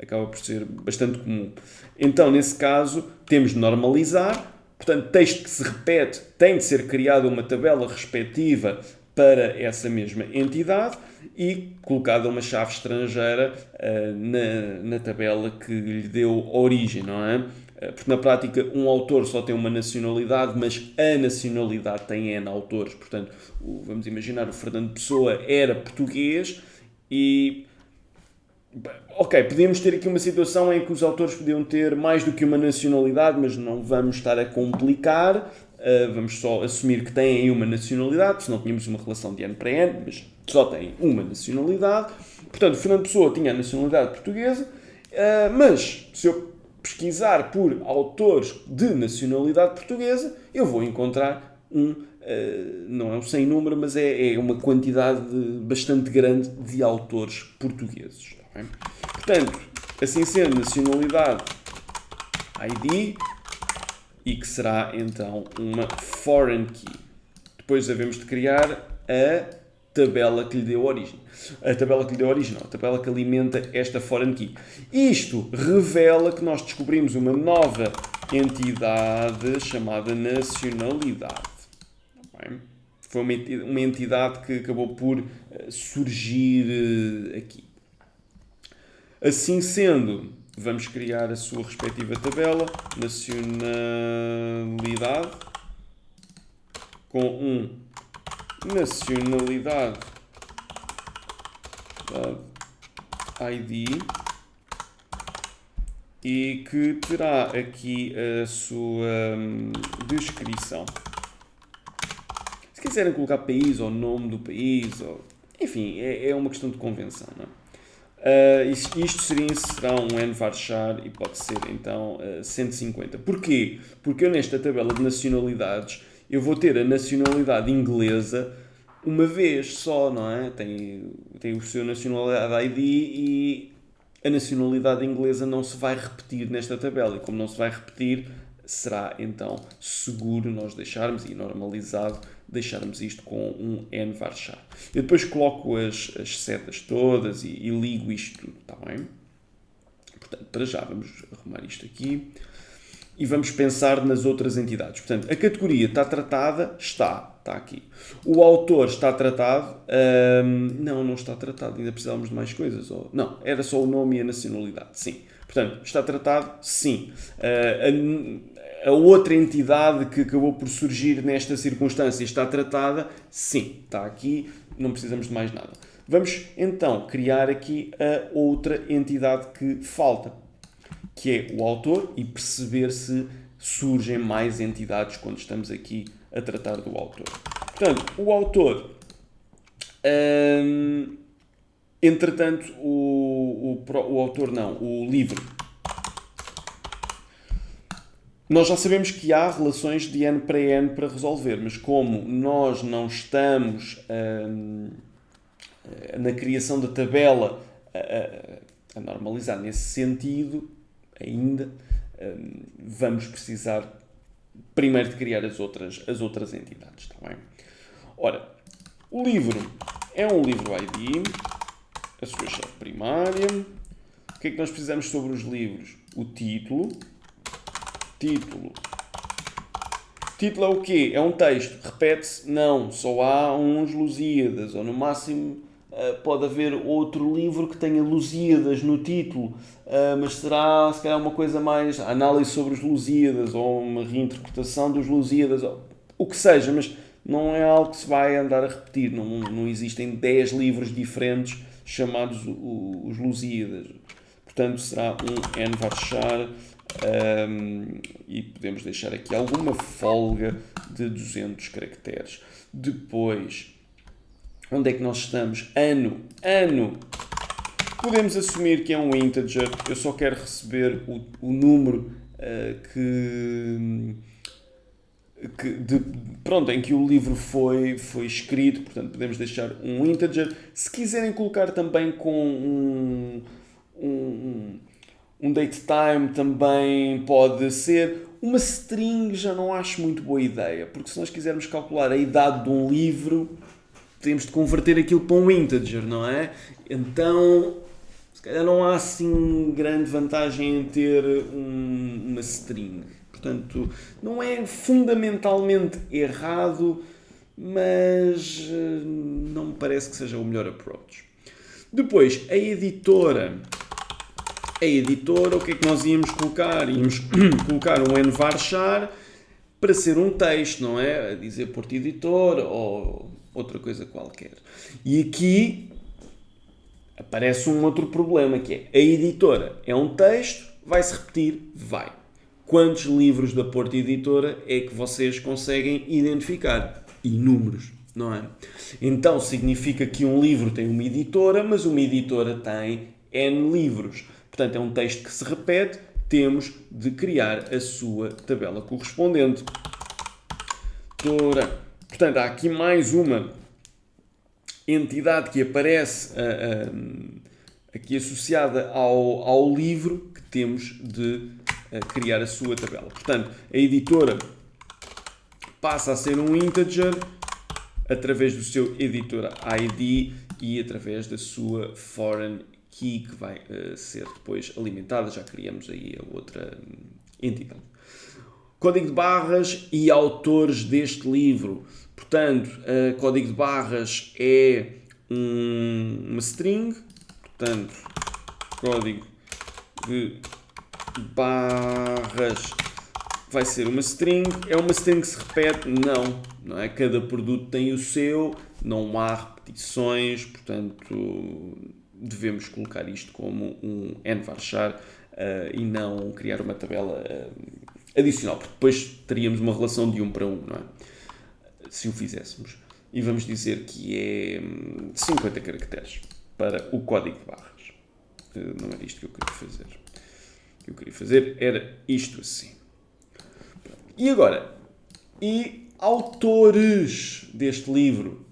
acaba por ser bastante comum. Então, nesse caso, temos de normalizar. Portanto, texto que se repete tem de ser criada uma tabela respectiva para essa mesma entidade e colocada uma chave estrangeira na tabela que lhe deu origem, não é? Porque na prática um autor só tem uma nacionalidade, mas a nacionalidade tem N autores. Portanto, vamos imaginar, o Fernando Pessoa era português e... Ok, podíamos ter aqui uma situação em que os autores podiam ter mais do que uma nacionalidade, mas não vamos estar a complicar. Vamos só assumir que têm aí uma nacionalidade, senão tínhamos uma relação de N para N, mas só têm uma nacionalidade. Portanto, Fernando Pessoa tinha a nacionalidade portuguesa, mas se eu pesquisar por autores de nacionalidade portuguesa, eu vou encontrar não é um sem número, mas é uma quantidade bastante grande de autores portugueses. Tá bem? Portanto, assim sendo, nacionalidade ID, e que será então uma foreign key. Depois devemos de criar a tabela que lhe deu origem. A tabela que lhe deu origem, não, a tabela que alimenta esta foreign key. Isto revela que nós descobrimos uma nova entidade chamada nacionalidade. Bem, Foi uma entidade que acabou por surgir aqui. Assim sendo, vamos criar a sua respectiva tabela. Nacionalidade com nacionalidade ID e que terá aqui a sua descrição. Se quiserem colocar país ou nome do país, enfim, é uma questão de convenção, não é? Isto será um n-varchar e pode ser então 150. Porquê? Porque eu nesta tabela de nacionalidades eu vou ter a nacionalidade inglesa uma vez só, não é? Tem o seu nacionalidade ID e a nacionalidade inglesa não se vai repetir nesta tabela. E como não se vai repetir, será então seguro nós deixarmos, e normalizado, deixarmos isto com um n-varchar. Eu depois coloco as setas todas e ligo isto tudo, está bem? Portanto, para já vamos arrumar isto aqui e vamos pensar nas outras entidades. Portanto, a categoria está tratada? Está aqui. O autor está tratado? Não está tratado, ainda precisávamos de mais coisas. Não, era só o nome e a nacionalidade, sim. Portanto, está tratado? Sim. A outra entidade que acabou por surgir nesta circunstância está tratada? Sim, está aqui, não precisamos de mais nada. Vamos então criar aqui a outra entidade que falta, que é o autor, e perceber se surgem mais entidades quando estamos aqui a tratar do autor. Portanto, o autor, entretanto, o autor não, o livro. Nós já sabemos que há relações de N para resolver, mas como nós não estamos na criação da tabela a normalizar nesse sentido, ainda vamos precisar primeiro de criar as outras entidades, está bem? Ora, o livro é um livro ID, a sua chave primária. O que é que nós precisamos sobre os livros? O título. Título é o quê? É um texto. Repete-se? Não. Só há uns Lusíadas. Ou no máximo pode haver outro livro que tenha Lusíadas no título. Mas será, se calhar, uma coisa mais análise sobre os Lusíadas ou uma reinterpretação dos Lusíadas. O que seja, mas não é algo que se vai andar a repetir. Não existem 10 livros diferentes chamados os Lusíadas. Portanto, será um n-varchar. E podemos deixar aqui alguma folga de 200 caracteres. Depois, onde é que nós estamos? Ano. Podemos assumir que é um integer. Eu só quero receber o número em que o livro foi escrito. Portanto, podemos deixar um integer. Se quiserem colocar também com um datetime também pode ser. Uma string já não acho muito boa ideia, porque se nós quisermos calcular a idade de um livro, temos de converter aquilo para um integer, não é? Então, se calhar não há assim grande vantagem em ter uma string. Portanto, não é fundamentalmente errado, mas não me parece que seja o melhor approach. Depois, a editora, o que é que nós íamos colocar? Íamos colocar um n-varchar para ser um texto, não é? A dizer Porto Editor ou outra coisa qualquer. E aqui aparece um outro problema, que é a editora é um texto, vai-se repetir? Vai. Quantos livros da Porto Editora é que vocês conseguem identificar? Inúmeros, não é? Então significa que um livro tem uma editora, mas uma editora tem N livros. Portanto, é um texto que se repete, temos de criar a sua tabela correspondente. Portanto, há aqui mais uma entidade que aparece aqui associada ao livro que temos de criar a sua tabela. Portanto, a editora passa a ser um integer através do seu editor ID e através da sua foreign key, que vai ser depois alimentada. Já criamos aí a outra entidade. código de barras e autores deste livro. Portanto, código de barras é uma string, portanto, código de barras vai ser uma string. É uma string que se repete? Não é? Cada produto tem o seu, não há repetições, portanto, devemos colocar isto como um n-varchar e não criar uma tabela adicional, porque depois teríamos uma relação de 1 para 1, não é? Se o fizéssemos. E vamos dizer que é 50 caracteres para o código de barras. Não era isto que eu queria fazer. O que eu queria fazer era isto assim. E agora? E autores deste livro?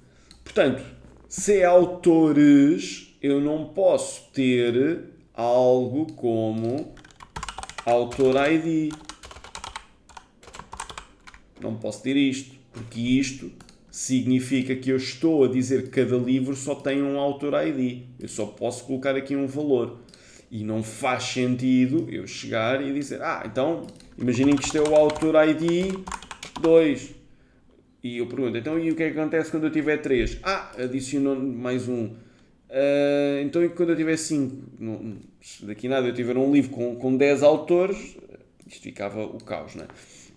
Portanto, se é autores, eu não posso ter algo como autor ID. Não posso ter isto, porque isto significa que eu estou a dizer que cada livro só tem um autor ID. Eu só posso colocar aqui um valor. E não faz sentido eu chegar e dizer, então, imaginem que isto é o autor ID 2. E eu pergunto, então, e o que é que acontece quando eu tiver 3? Adicionou mais um. Então, e quando eu tiver 5? Se daqui a nada eu tiver um livro com 10 autores, isto ficava o caos, não é?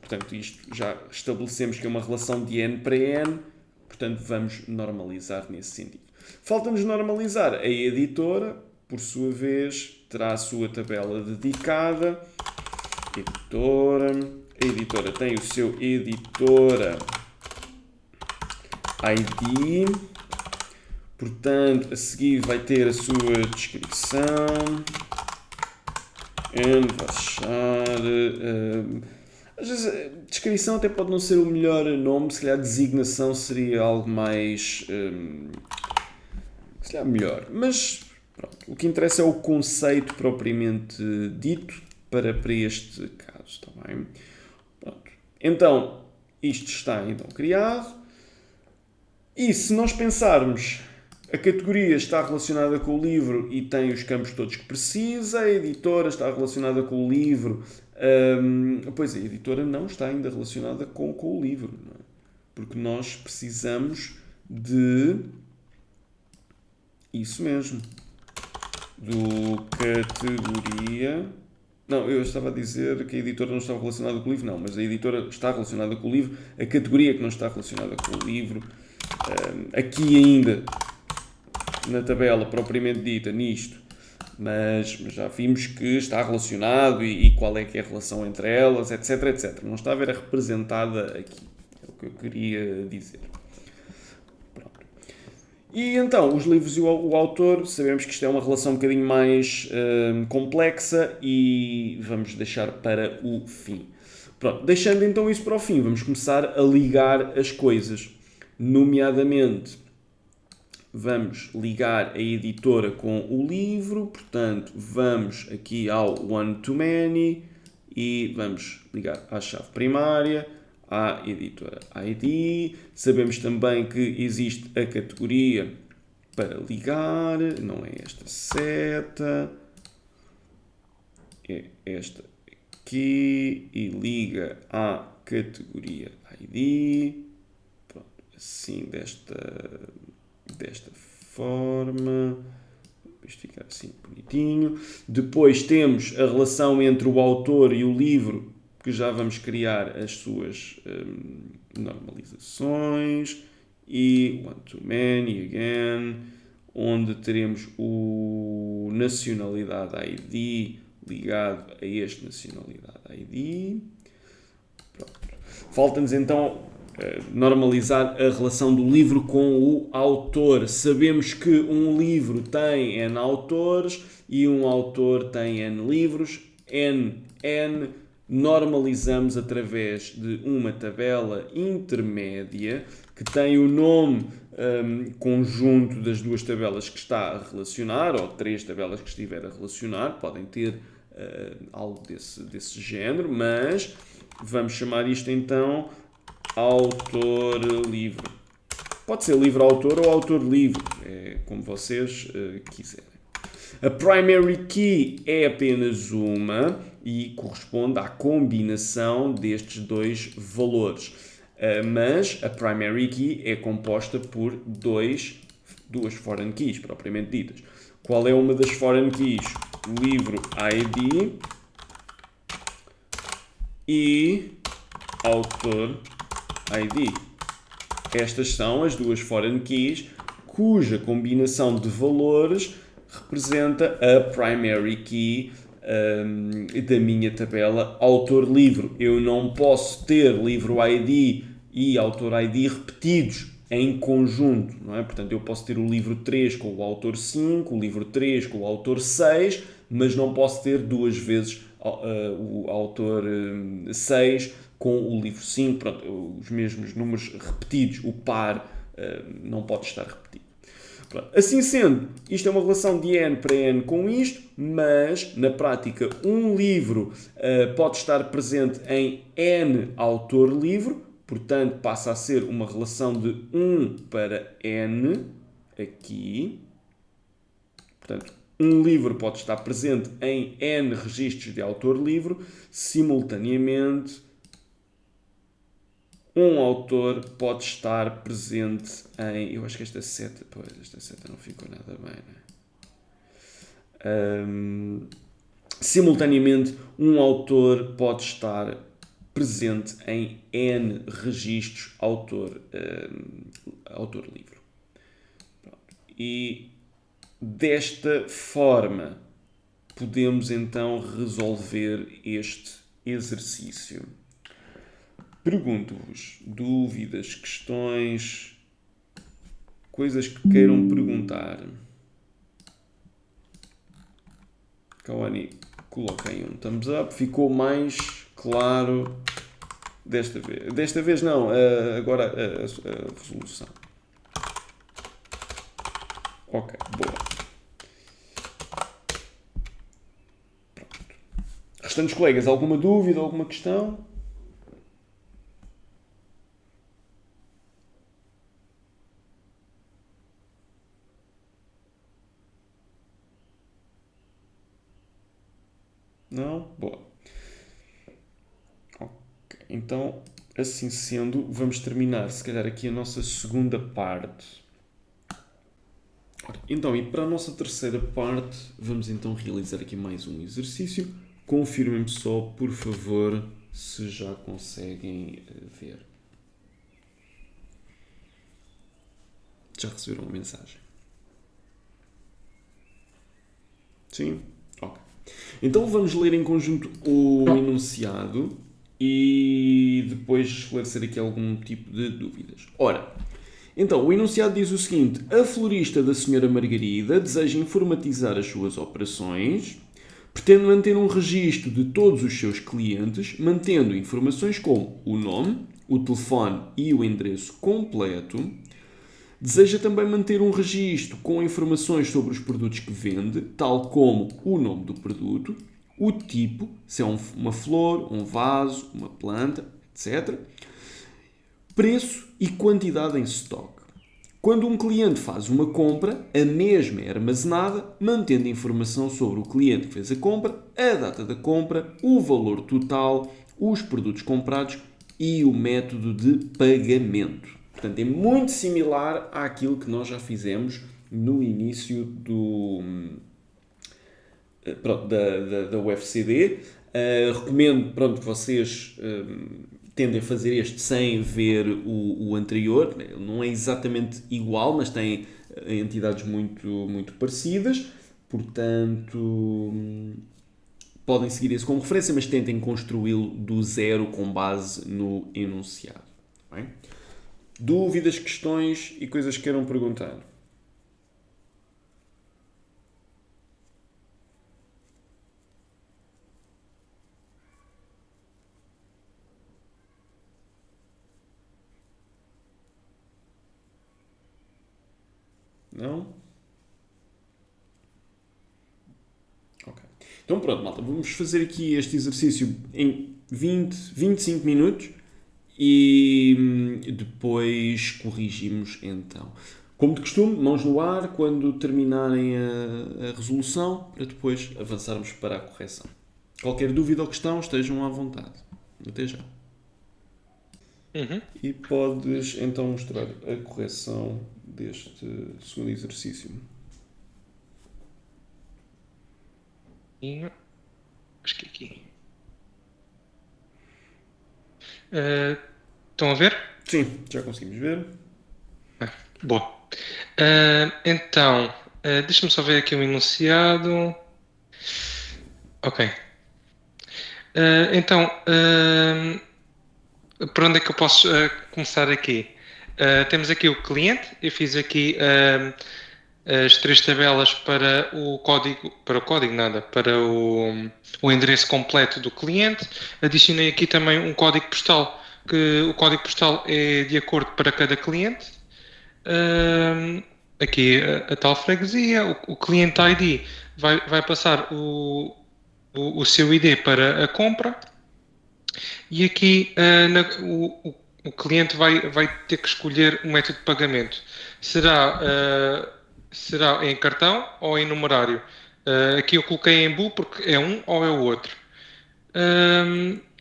Portanto, isto já estabelecemos que é uma relação de n para n, portanto, vamos normalizar nesse sentido. Falta-nos normalizar a editora, por sua vez, terá a sua tabela dedicada. Editora. A editora tem o seu editora ID. Portanto, a seguir vai ter a sua descrição. Envaixar. Às vezes, descrição até pode não ser o melhor nome. Se calhar designação seria algo mais... se calhar melhor. Mas... pronto, o que interessa é o conceito propriamente dito para este caso, está bem? Pronto. Então, isto está então criado. E se nós pensarmos, a categoria está relacionada com o livro e tem os campos todos que precisa, a editora está relacionada com o livro, pois a editora não está ainda relacionada com o livro, não é? Porque nós precisamos de isso mesmo. Do categoria... Não, eu estava a dizer que a editora não estava relacionada com o livro. Não, mas a editora está relacionada com o livro. A categoria que não está relacionada com o livro. Aqui ainda, na tabela propriamente dita, nisto. Mas já vimos que está relacionado e qual é que é a relação entre elas, etc, etc. Não está a ver representada aqui. É o que eu queria dizer. E então, os livros e o autor, sabemos que isto é uma relação um bocadinho mais complexa e vamos deixar para o fim. Pronto, deixando então isso para o fim, vamos começar a ligar as coisas. Nomeadamente, vamos ligar a editora com o livro, portanto, vamos aqui ao one-to-many e vamos ligar à chave primária, à editora ID. Sabemos também que existe a categoria para ligar, não é esta seta, é esta aqui e liga à categoria ID, pronto, assim desta forma. Isto ficar assim bonitinho. Depois temos a relação entre o autor e o livro, que já vamos criar as suas normalizações, e one-to-many again, onde teremos o nacionalidade ID ligado a este nacionalidade ID. Pronto. Falta-nos então normalizar a relação do livro com o autor. Sabemos que um livro tem N autores e um autor tem N livros. N normalizamos através de uma tabela intermédia que tem o nome conjunto das duas tabelas que está a relacionar, ou 3 tabelas que estiver a relacionar, podem ter algo desse género, mas vamos chamar isto então autor-livro. Pode ser livro-autor ou autor-livro, é como vocês quiserem. A primary key é apenas uma e corresponde à combinação destes dois valores. Mas a primary key é composta por duas foreign keys, propriamente ditas. Qual é uma das foreign keys? Livro ID e autor ID. Estas são as duas foreign keys cuja combinação de valores representa a primary key da minha tabela autor-livro. Eu não posso ter livro ID e autor ID repetidos em conjunto, não é? Portanto, eu posso ter o livro 3 com o autor 5, o livro 3 com o autor 6, mas não posso ter duas vezes o autor 6 com o livro 5, pronto, os mesmos números repetidos, o par não pode estar repetido. Pronto. Assim sendo, isto é uma relação de n para n com isto, mas na prática um livro pode estar presente em n autor-livro, portanto passa a ser uma relação de 1 para n, aqui. Portanto, um livro pode estar presente em n registros de autor-livro, simultaneamente um autor pode estar presente em... Eu acho que esta seta não ficou nada bem, né? Simultaneamente, um autor pode estar presente em N registros autor-livro. E desta forma, podemos então resolver este exercício. Pergunto-vos dúvidas, questões, coisas que queiram perguntar. Cauani, coloquem um thumbs up. Ficou mais claro desta vez. Desta vez não, agora a resolução. Ok, boa. Pronto. Restantes colegas, alguma dúvida, alguma questão? Não? Boa. Ok. Então, assim sendo, vamos terminar, se calhar, aqui a nossa segunda parte. Então, e para a nossa terceira parte, vamos então realizar aqui mais um exercício. Confirmem-me só, por favor, se já conseguem ver. Já receberam uma mensagem? Sim? Ok. Então vamos ler em conjunto o enunciado e depois esclarecer aqui algum tipo de dúvidas. Ora, então o enunciado diz o seguinte: a florista da Sra. Margarida deseja informatizar as suas operações, pretende manter um registro de todos os seus clientes, mantendo informações como o nome, o telefone e o endereço completo. Deseja também manter um registro com informações sobre os produtos que vende, tal como o nome do produto, o tipo, se é uma flor, um vaso, uma planta, etc. Preço e quantidade em estoque. Quando um cliente faz uma compra, a mesma é armazenada, mantendo informação sobre o cliente que fez a compra, a data da compra, o valor total, os produtos comprados e o método de pagamento. Portanto, é muito similar àquilo que nós já fizemos no início da UFCD. Recomendo que vocês tentem fazer este sem ver o anterior. Não é exatamente igual, mas tem entidades muito, muito parecidas. Portanto, podem seguir esse como referência, mas tentem construí-lo do zero com base no enunciado. Bem? Dúvidas, questões e coisas que queiram perguntar? Não? Ok. Então pronto, malta. Vamos fazer aqui este exercício em 25 minutos. E depois corrigimos então. Como de costume, mãos no ar quando terminarem a resolução, para depois avançarmos para a correção. Qualquer dúvida ou questão, estejam à vontade. Até já. E podes então mostrar a correção deste segundo exercício. Acho que é aqui. Estão a ver? Sim, já conseguimos ver. Boa. Então, deixa-me só ver aqui o enunciado. Ok. Então, por onde é que eu posso começar aqui? Temos aqui o cliente. Eu fiz aqui as 3 tabelas para o código, para o endereço completo do cliente. Adicionei aqui também um código postal, que o código postal é de acordo para cada cliente. Aqui a tal freguesia, o cliente ID vai passar o seu ID para a compra, e aqui o cliente vai ter que escolher o método de pagamento. Será em cartão ou em numerário? Aqui eu coloquei em Bull porque é um ou é o outro.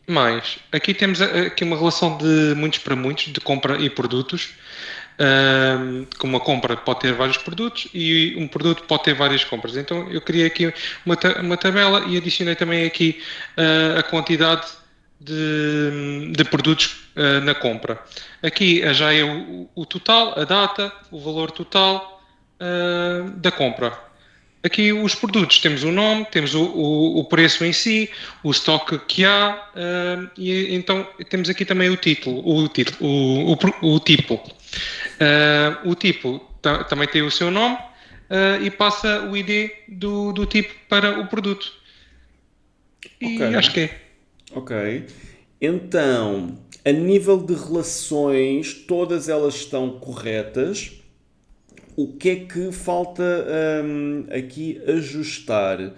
Mas aqui temos aqui uma relação de muitos para muitos, de compra e produtos. Como uma compra pode ter vários produtos e um produto pode ter várias compras. Então eu criei aqui uma tabela e adicionei também aqui a quantidade de produtos na compra. Aqui já é o total, a data, o valor total da compra. Aqui os produtos, temos o nome, temos o preço em si, o estoque que há, e então temos aqui também o título, o tipo. O tipo também tem o seu nome e passa o ID do tipo para o produto. E Ok. acho que é. Ok. Então, a nível de relações, todas elas estão corretas. O que é que falta aqui ajustar?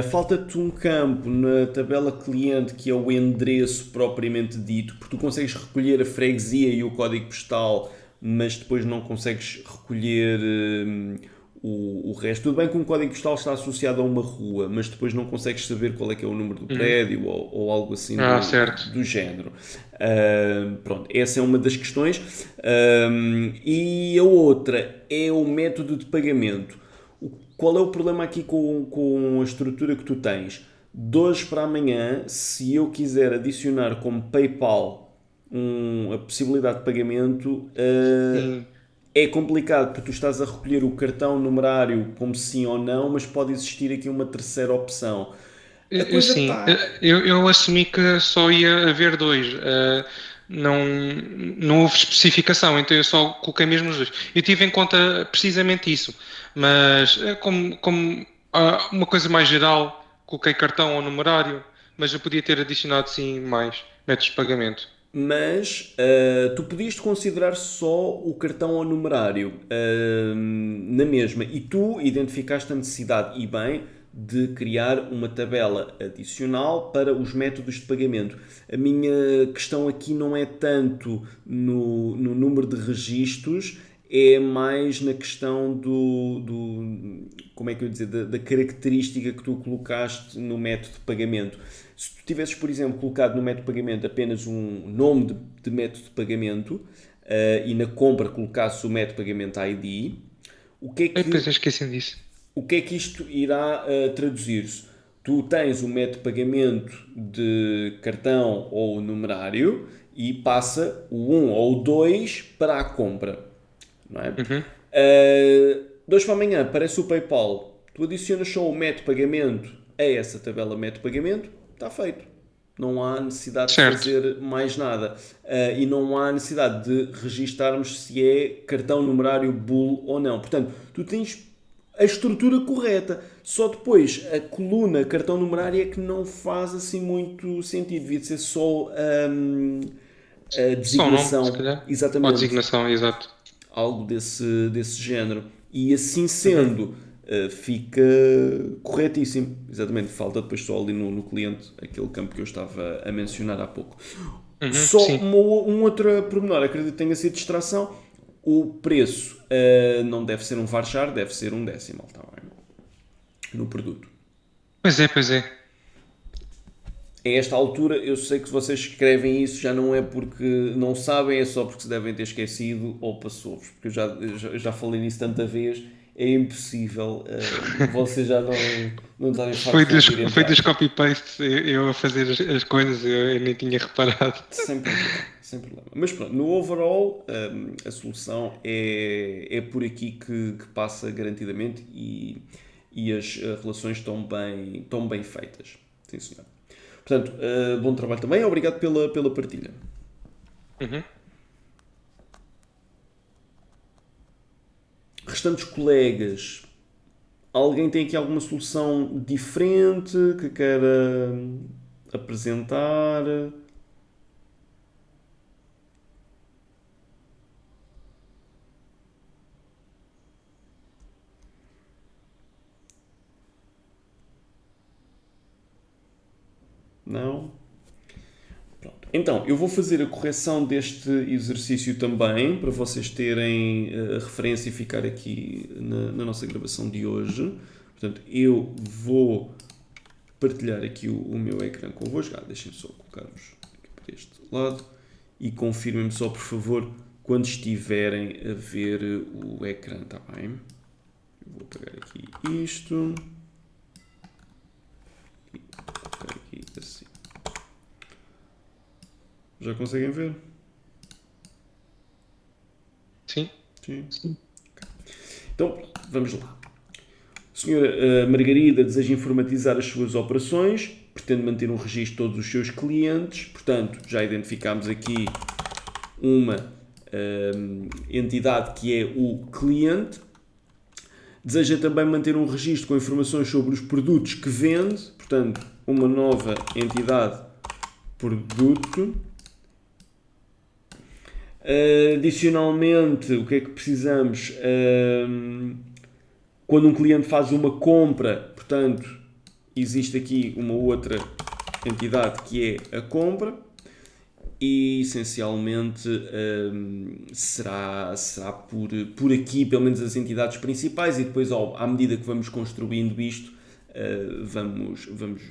Falta-te um campo na tabela cliente que é o endereço propriamente dito, porque tu consegues recolher a freguesia e o código postal, mas depois não consegues recolher o resto. Tudo bem que um código postal está associado a uma rua, mas depois não consegues saber qual é que é o número do prédio ou algo assim do género. Pronto, essa é uma das questões. E a outra é o método de pagamento. Qual é o problema aqui com a estrutura que tu tens? De hoje para amanhã, se eu quiser adicionar como PayPal a possibilidade de pagamento, é complicado porque tu estás a recolher o cartão numerário como sim ou não, mas pode existir aqui uma terceira opção. Eu assumi que só ia haver 2. Não houve especificação, então eu só coloquei mesmo os 2. Eu tive em conta precisamente isso, mas como uma coisa mais geral, coloquei cartão ou numerário, mas eu podia ter adicionado sim mais métodos de pagamento. Mas tu podias considerar só o cartão ou numerário na mesma, e tu identificaste a necessidade, e bem, de criar uma tabela adicional para os métodos de pagamento. A minha questão aqui não é tanto no número de registros, é mais na questão como é que eu ia dizer, da característica que tu colocaste no método de pagamento. Se tu tivesses, por exemplo, colocado no método de pagamento apenas um nome de método de pagamento e na compra colocasses o método de pagamento ID, o que é que... Depois eu esqueci disso. O que é que isto irá traduzir-se? Tu tens o método de pagamento de cartão ou numerário e passa o 1 ou o 2 para a compra. Não é? De hoje para amanhã aparece o PayPal. Tu adicionas só o método de pagamento a essa tabela método de pagamento, está feito. Não há necessidade de fazer mais nada. E não há necessidade de registarmos se é cartão numerário Bull ou não. Portanto, tu tens a estrutura correta. Só depois a coluna cartão numerário é que não faz assim muito sentido. Devia ser só a designação. Só nome, se calhar. Exatamente. Ou a designação, exato. Algo desse género. E assim sendo, fica corretíssimo. Exatamente. Falta depois só ali no cliente aquele campo que eu estava a mencionar há pouco. Só um outro pormenor, acredito que tenha sido distração. O preço não deve ser um varchar, deve ser um decimal, tá bem? No produto. Pois é, pois é. A esta altura, eu sei que vocês escrevem isso já não é porque não sabem, é só porque se devem ter esquecido ou passou-vos. Porque eu já falei nisso tanta vez, é impossível. Vocês já não estarem fartos. Foi dos copy-paste, eu a fazer as coisas, eu nem tinha reparado. Sem problema. Mas pronto, no overall, a solução é por aqui que passa garantidamente e as relações estão bem feitas. Sim, senhor. Portanto, bom trabalho também. Obrigado pela partilha. Uhum. Restantes colegas, alguém tem aqui alguma solução diferente que queira apresentar? Não? Pronto. Então, eu vou fazer a correção deste exercício também, para vocês terem a referência e ficar aqui na nossa gravação de hoje. Portanto, eu vou partilhar aqui o meu ecrã convosco. Deixem-me só colocar-vos aqui para este lado e confirmem-me só, por favor, quando estiverem a ver o ecrã, está bem? Eu vou apagar aqui isto. Aqui assim. Já conseguem ver? Sim. Sim. Okay. Então, vamos lá. A senhora Margarida deseja informatizar as suas operações, pretende manter um registro de todos os seus clientes, portanto, já identificámos aqui uma entidade que é o cliente. Deseja também manter um registro com informações sobre os produtos que vende, portanto, uma nova entidade produto. Adicionalmente, o que é que precisamos? Quando um cliente faz uma compra, portanto, existe aqui uma outra entidade que é a compra e, essencialmente, será por aqui, pelo menos as entidades principais, e depois, à medida que vamos construindo isto, vamos vendo.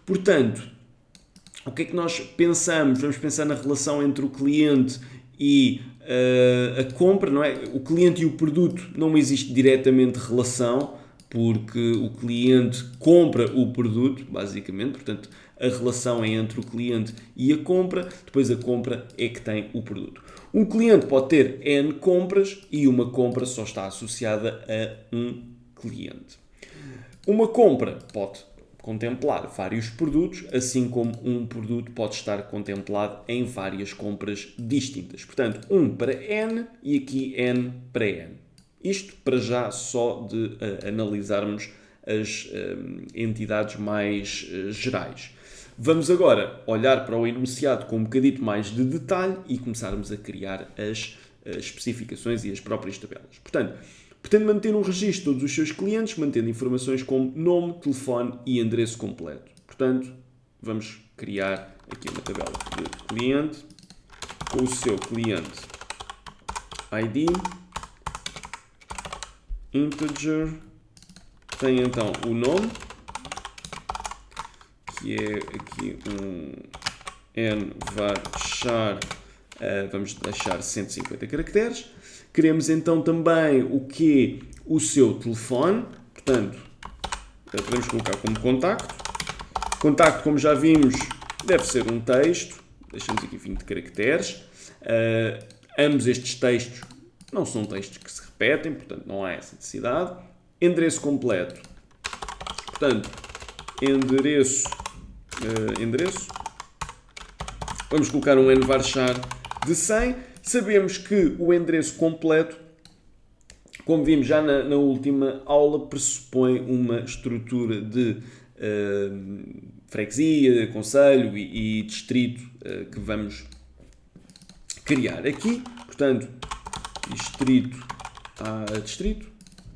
Portanto, o que é que nós pensamos? Vamos pensar na relação entre o cliente e a compra, não é? O cliente e o produto não existe diretamente relação, porque o cliente compra o produto, basicamente, portanto, a relação é entre o cliente e a compra, depois a compra é que tem o produto. Um cliente pode ter N compras e uma compra só está associada a um cliente. Uma compra pode contemplar vários produtos, assim como um produto pode estar contemplado em várias compras distintas. Portanto, 1 para N e aqui N para N. Isto para já só de analisarmos as entidades mais gerais. Vamos agora olhar para o enunciado com um bocadinho mais de detalhe e começarmos a criar as especificações e as próprias tabelas. Portanto, pretende manter um registro de todos os seus clientes, mantendo informações como nome, telefone e endereço completo. Portanto, vamos criar aqui uma tabela de cliente com o seu cliente ID, integer, tem então o nome, que é aqui um nvarchar, vamos deixar 150 caracteres. Queremos então também o que é o seu telefone, portanto, podemos colocar como contacto. Contacto, como já vimos, deve ser um texto, deixamos aqui 20 caracteres. Ambos estes textos não são textos que se repetem, portanto não há essa necessidade. Endereço completo, portanto, endereço, vamos colocar um nvarchar de 100. Sabemos que o endereço completo, como vimos já na última aula, pressupõe uma estrutura de freguesia, concelho e distrito que vamos criar aqui. Portanto, distrito a distrito,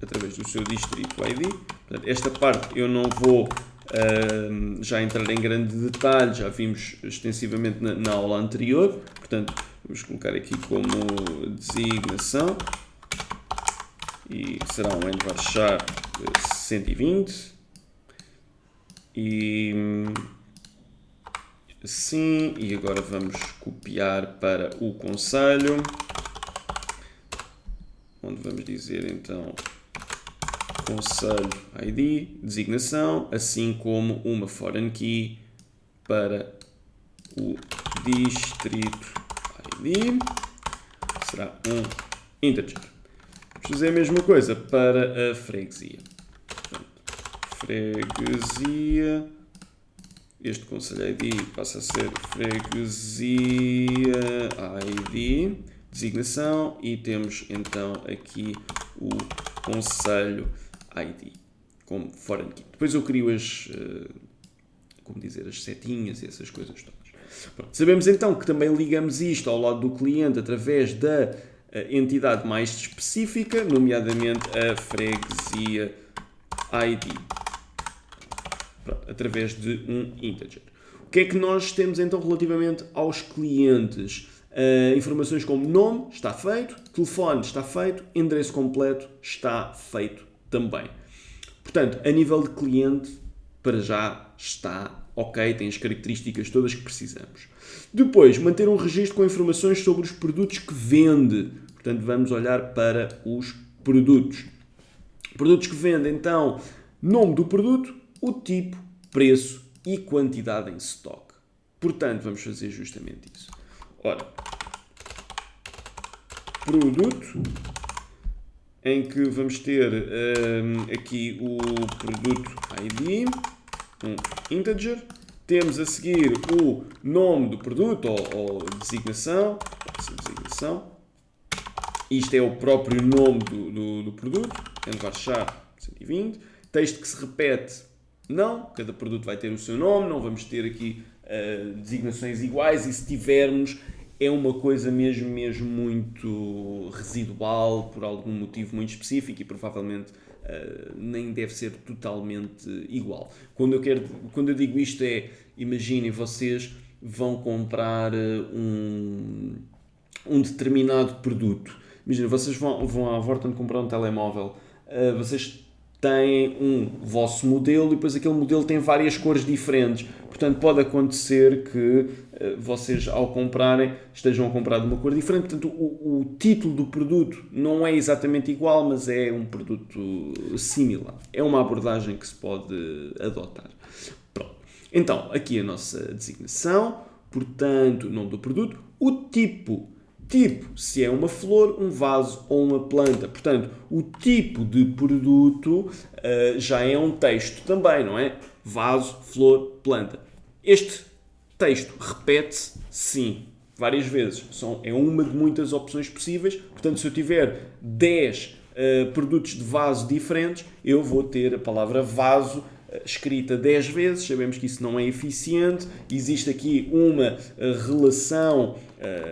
através do seu distrito ID. Portanto, esta parte eu não vou já entrar em grande detalhe, já vimos extensivamente na aula anterior. Portanto, vamos colocar aqui como designação e será um varchar 120 e assim, e agora vamos copiar para o conselho, onde vamos dizer então conselho ID, designação, assim como uma foreign key para o distrito ID, será um integer. Vamos fazer a mesma coisa para a freguesia. Portanto, freguesia, este conselho ID passa a ser freguesia ID, designação, e temos então aqui o conselho ID como foreign key. Depois eu crio as setinhas e essas coisas todas. Pronto, sabemos então que também ligamos isto ao lado do cliente através da entidade mais específica, nomeadamente a freguesia ID, pronto, através de um integer. O que é que nós temos então relativamente aos clientes? Informações como nome está feito, telefone está feito, endereço completo está feito também. Portanto, a nível de cliente, para já está ok, tem as características todas que precisamos. Depois, manter um registro com informações sobre os produtos que vende. Portanto, vamos olhar para os produtos. Produtos que vende, então, nome do produto, o tipo, preço e quantidade em stock. Portanto, vamos fazer justamente isso. Ora, produto, em que vamos ter aqui o produto ID, um integer. Temos a seguir o nome do produto ou designação. Isto é o próprio nome do produto, varchar 120. Texto que se repete, não. Cada produto vai ter o seu nome, não vamos ter aqui designações iguais, e se tivermos é uma coisa mesmo muito residual, por algum motivo muito específico, e provavelmente nem deve ser totalmente igual. Quando eu digo isto imaginem, vocês vão comprar um determinado produto. Imaginem, vocês vão à Vorten comprar um telemóvel, vocês têm um vosso modelo e depois aquele modelo tem várias cores diferentes. Portanto, pode acontecer que vocês, ao comprarem, estejam a comprar de uma cor diferente. Portanto, o título do produto não é exatamente igual, mas é um produto similar. É uma abordagem que se pode adotar. Pronto. Então, aqui a nossa designação, portanto, o nome do produto, o tipo, se é uma flor, um vaso ou uma planta. Portanto, o tipo de produto já é um texto também, não é? Vaso, flor, planta. Este texto repete-se, sim, várias vezes. É uma de muitas opções possíveis. Portanto, se eu tiver 10 produtos de vaso diferentes, eu vou ter a palavra vaso escrita 10 vezes. Sabemos que isso não é eficiente. Existe aqui uma relação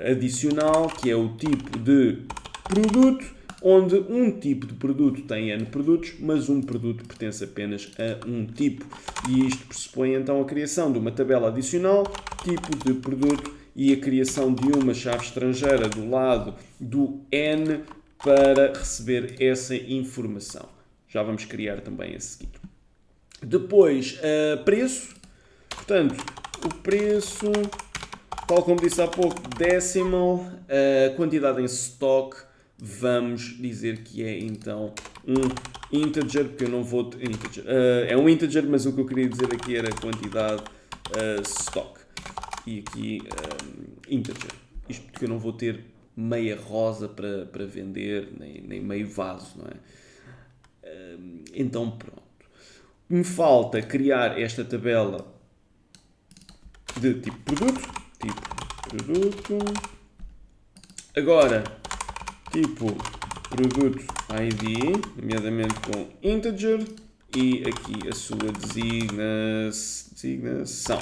adicional, que é o tipo de produto, onde um tipo de produto tem N produtos, mas um produto pertence apenas a um tipo. E isto pressupõe então a criação de uma tabela adicional, tipo de produto, e a criação de uma chave estrangeira do lado do N para receber essa informação. Já vamos criar também a seguir. Depois, preço. Portanto, o preço, tal como disse há pouco, decimal, quantidade em stock, vamos dizer que é então um integer, porque eu não vou... é um integer, mas o que eu queria dizer aqui era quantidade stock. E aqui integer. Isto porque eu não vou ter meia rosa para vender, nem meio vaso, não é? Então pronto. Me falta criar esta tabela de tipo produto. Agora, tipo produto ID, nomeadamente com integer, e aqui a sua designação,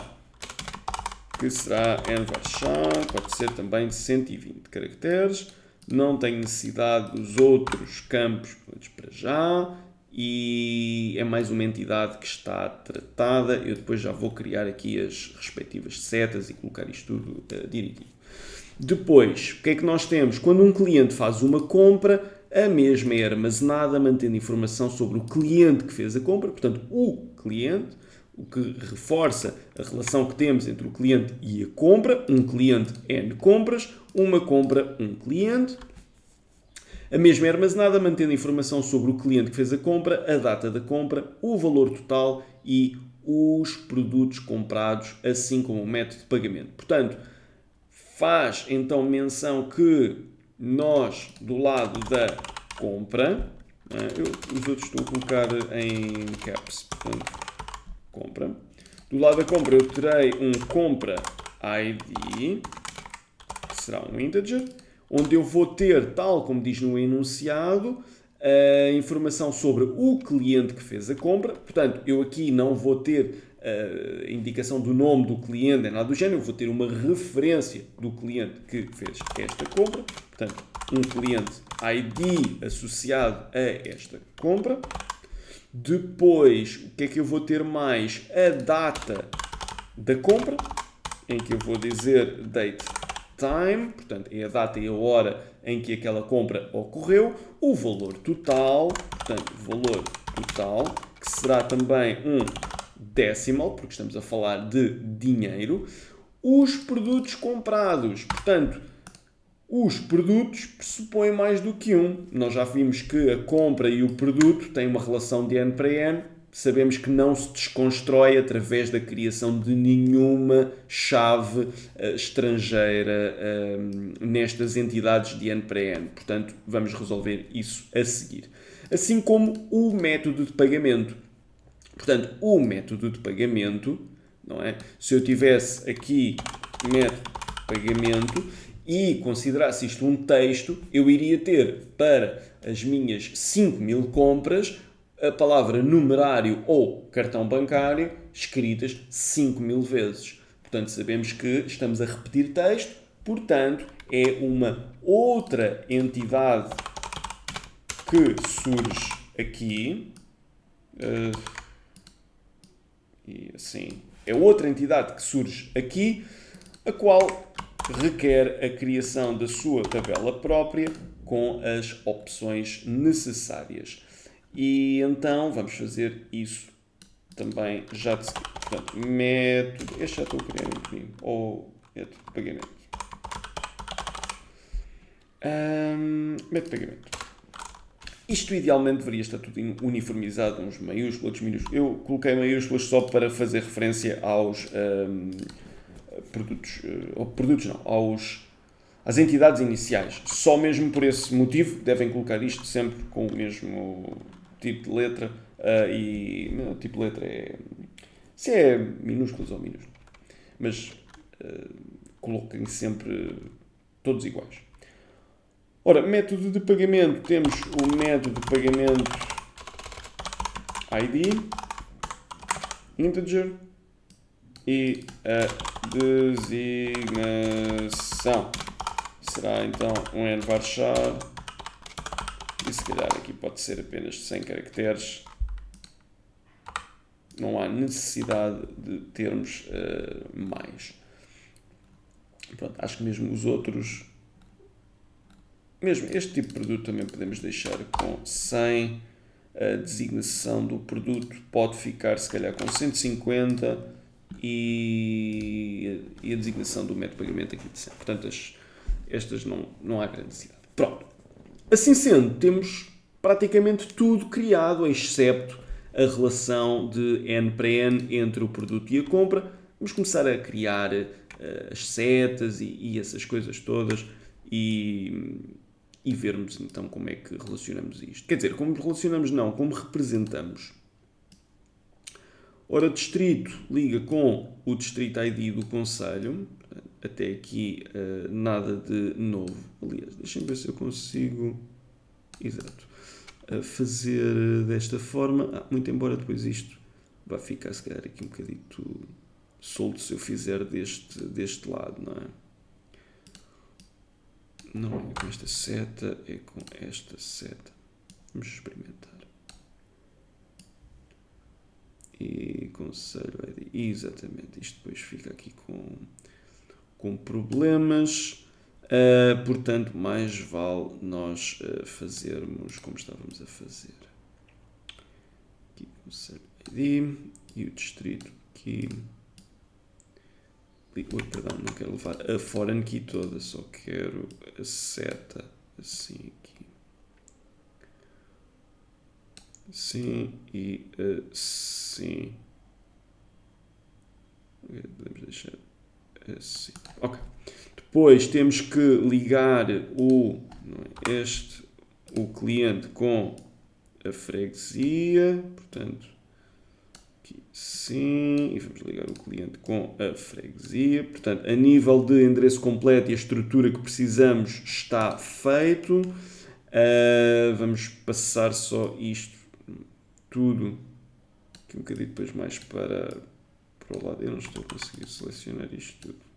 que será varchar, pode ser também de 120 caracteres. Não tenho necessidade dos outros campos para já. e é mais uma entidade que está tratada. Eu depois já vou criar aqui as respectivas setas e colocar isto tudo direitinho. Depois, o que é que nós temos? Quando um cliente faz uma compra, a mesma é armazenada, mantendo informação sobre o cliente que fez a compra, portanto, o cliente, o que reforça a relação que temos entre o cliente e a compra, um cliente, N compras, uma compra, um cliente. A mesma é armazenada, mantendo informação sobre o cliente que fez a compra, a data da compra, o valor total e os produtos comprados, assim como o método de pagamento. Portanto, faz então menção que nós, do lado da compra, os outros estou a colocar em caps, portanto, compra. Do lado da compra eu terei um compra ID, que será um integer, onde eu vou ter, tal como diz no enunciado, a informação sobre o cliente que fez a compra. Portanto, eu aqui não vou ter a indicação do nome do cliente, nem nada do género, eu vou ter uma referência do cliente que fez esta compra. Portanto, um cliente ID associado a esta compra. Depois, o que é que eu vou ter mais? A data da compra, em que eu vou dizer date time, portanto, é a data e a hora em que aquela compra ocorreu. O valor total, portanto, valor total, que será também um decimal, porque estamos a falar de dinheiro. Os produtos comprados, portanto, os produtos pressupõem mais do que um. Nós já vimos que a compra e o produto têm uma relação de N para N. Sabemos que não se desconstrói através da criação de nenhuma chave estrangeira nestas entidades de N para N. Portanto, vamos resolver isso a seguir. Assim como o método de pagamento. Portanto, o método de pagamento, não é? Se eu tivesse aqui método de pagamento e considerasse isto um texto, eu iria ter para as minhas 5.000 compras a palavra numerário ou cartão bancário escritas 5.000 vezes. Portanto, sabemos que estamos a repetir texto, portanto, é uma outra entidade que surge aqui. E assim, é outra entidade que surge aqui, a qual requer a criação da sua tabela própria com as opções necessárias. E então vamos fazer isso também já de seguida. Portanto, método, este já estou a criar em pequenino, ou método de pagamento. Método de pagamento. Isto idealmente deveria estar tudo uniformizado, uns maiúsculos, outros minúsculos. Eu coloquei maiúsculos só para fazer referência aos às entidades iniciais. Só mesmo por esse motivo devem colocar isto sempre com o mesmo tipo de letra e o tipo de letra é se é minúsculos ou minúsculos, mas coloquem sempre todos iguais. Ora, método de pagamento, temos o método de pagamento ID, integer e a designação será então um varchar e se calhar aqui pode ser apenas 100 caracteres. Não há necessidade de termos mais. Pronto, acho que mesmo os outros, mesmo este tipo de produto também podemos deixar com 100. A designação do produto pode ficar se calhar com 150 e a designação do método de pagamento aqui de 100. Portanto, estas não há grande necessidade. Pronto. Assim sendo, temos praticamente tudo criado, excepto a relação de N para N entre o produto e a compra. Vamos começar a criar as setas e essas coisas todas e vermos então como é que relacionamos isto. Quer dizer, como relacionamos não, como representamos. Ora, distrito liga com o distrito ID do concelho. Até aqui nada de novo. Aliás, deixem-me ver se eu consigo fazer desta forma. Muito embora depois isto vai ficar se calhar aqui um bocadito solto se eu fizer deste lado, não é? Não é com esta seta, é com esta seta. Vamos experimentar. E conselho ID. Exatamente. Isto depois fica aqui com problemas. Portanto, mais vale nós fazermos como estávamos a fazer. Aqui, conselho ID. E o distrito aqui. Perdão, não quero levar a foreign key toda, só quero a seta assim aqui. Assim e assim. Podemos deixar assim. Ok. Depois temos que ligar o cliente com a freguesia. Portanto, aqui sim. E vamos ligar o cliente com a freguesia. Portanto, a nível de endereço completo e a estrutura que precisamos está feito. Vamos passar só isto tudo aqui um bocadinho depois mais para o lado. Eu não estou a conseguir selecionar isto tudo.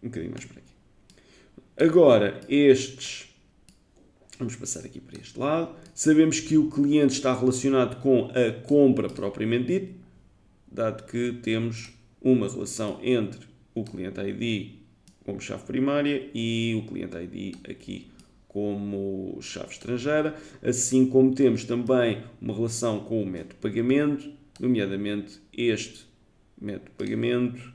Um bocadinho mais para aqui. Agora, vamos passar aqui para este lado. Sabemos que o cliente está relacionado com a compra propriamente dita, dado que temos uma relação entre o cliente ID como chave primária e o cliente ID aqui como chave estrangeira, assim como temos também uma relação com o método de pagamento, nomeadamente este método de pagamento,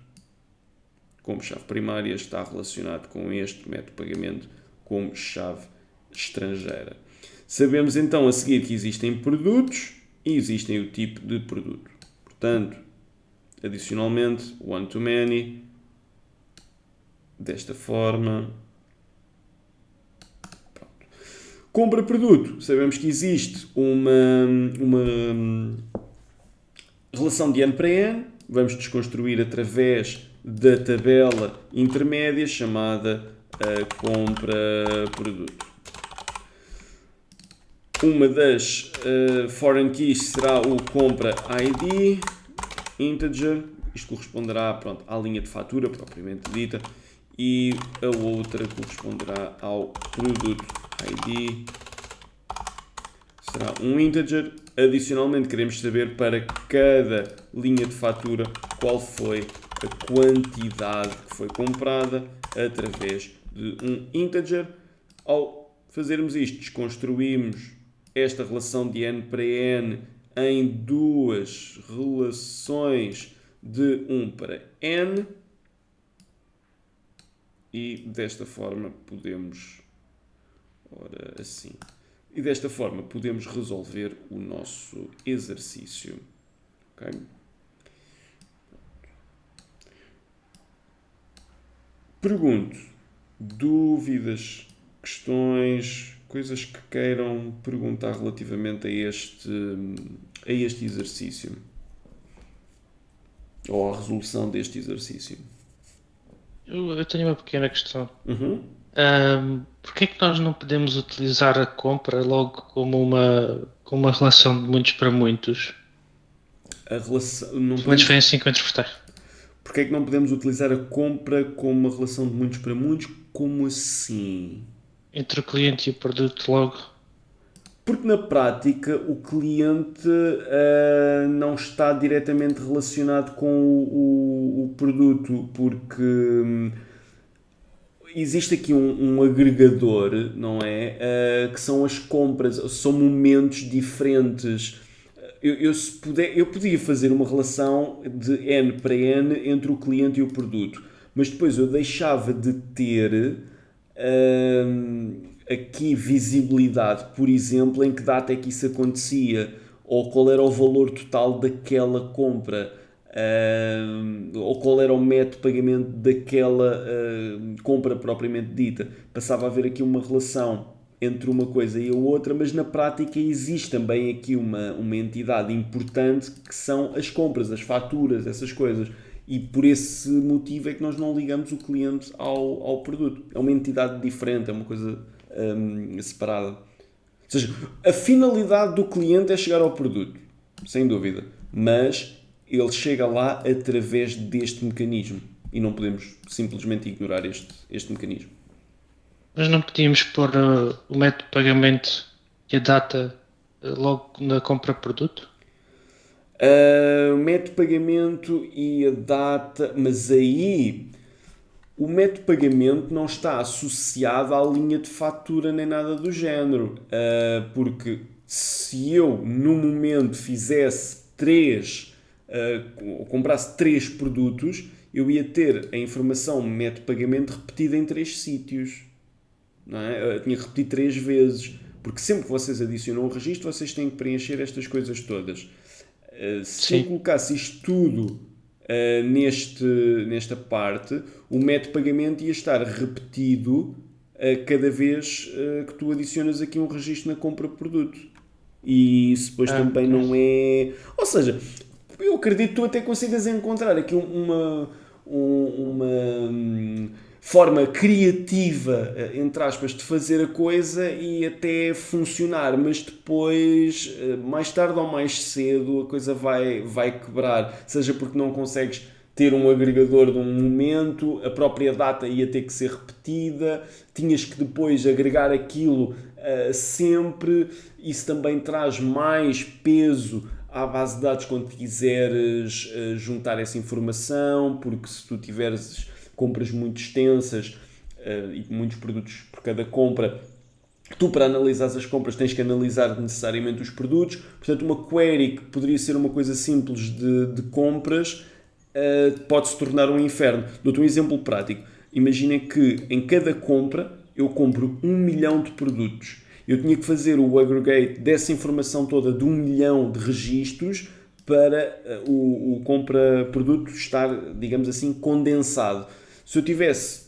como chave primária, está relacionado com este método de pagamento como chave estrangeira. Sabemos então a seguir que existem produtos e existem o tipo de produto. Portanto, adicionalmente, one-to-many, desta forma. Compra produto. Sabemos que existe uma relação de N para N. Vamos desconstruir através da tabela intermédia chamada compra produto. Uma das foreign keys será o compra ID integer. Isto corresponderá à linha de fatura propriamente dita. E a outra corresponderá ao produto ID, será um integer. Adicionalmente, queremos saber para cada linha de fatura qual foi a quantidade que foi comprada através de um integer. Ao fazermos isto, desconstruímos esta relação de N para N em duas relações de 1 para N. E desta forma podemos resolver o nosso exercício. Okay? Pergunto, dúvidas, questões, coisas que queiram perguntar relativamente a este exercício ou à resolução deste exercício? Eu tenho uma pequena questão. Porquê é que nós não podemos utilizar a compra logo como uma relação de muitos para muitos? Pelo menos foi assim que eu interpretei. Porquê é que não podemos utilizar a compra como uma relação de muitos para muitos? Como assim? Entre o cliente e o produto logo? Porque na prática o cliente não está diretamente relacionado com o produto, porque existe aqui um agregador, não é? Que são as compras, são momentos diferentes. Eu podia fazer uma relação de N para N entre o cliente e o produto, mas depois eu deixava de ter aqui visibilidade, por exemplo, em que data é que isso acontecia, ou qual era o valor total daquela compra, ou qual era o método de pagamento daquela compra propriamente dita. Passava a haver aqui uma relação entre uma coisa e a outra, mas na prática existe também aqui uma entidade importante que são as compras, as faturas, essas coisas. E por esse motivo é que nós não ligamos o cliente ao produto. É uma entidade diferente, é uma coisa separada. Ou seja, a finalidade do cliente é chegar ao produto, sem dúvida. Mas ele chega lá através deste mecanismo. E não podemos simplesmente ignorar este mecanismo. Mas não podíamos pôr o método de pagamento e a data logo na compra produto? O método de pagamento e a data, mas aí o método de pagamento não está associado à linha de fatura nem nada do género, porque se eu no momento fizesse comprasse 3 produtos, eu ia ter a informação método de pagamento repetida em 3 sítios. Não é? Eu tinha que repetir 3 vezes, porque sempre que vocês adicionam um registro, vocês têm que preencher estas coisas todas. Se eu colocasse isto tudo nesta parte, o método de pagamento ia estar repetido cada vez que tu adicionas aqui um registro na compra de produto. E isso depois também não é... Ou seja, eu acredito que tu até consigas encontrar aqui uma forma criativa, entre aspas, de fazer a coisa e até funcionar, mas depois, mais tarde ou mais cedo, a coisa vai quebrar, seja porque não consegues ter um agregador de um momento, a própria data ia ter que ser repetida, tinhas que depois agregar aquilo sempre, isso também traz mais peso à base de dados quando quiseres juntar essa informação, porque se tu tiveres compras muito extensas e muitos produtos por cada compra, tu para analisar as compras tens que analisar necessariamente os produtos, portanto uma query que poderia ser uma coisa simples de compras pode se tornar um inferno. Dou-te um exemplo prático. Imagina que em cada compra eu compro 1 milhão de produtos. Eu tinha que fazer o aggregate dessa informação toda de 1 milhão de registros para o compra-produto estar, digamos assim, condensado. Se eu tivesse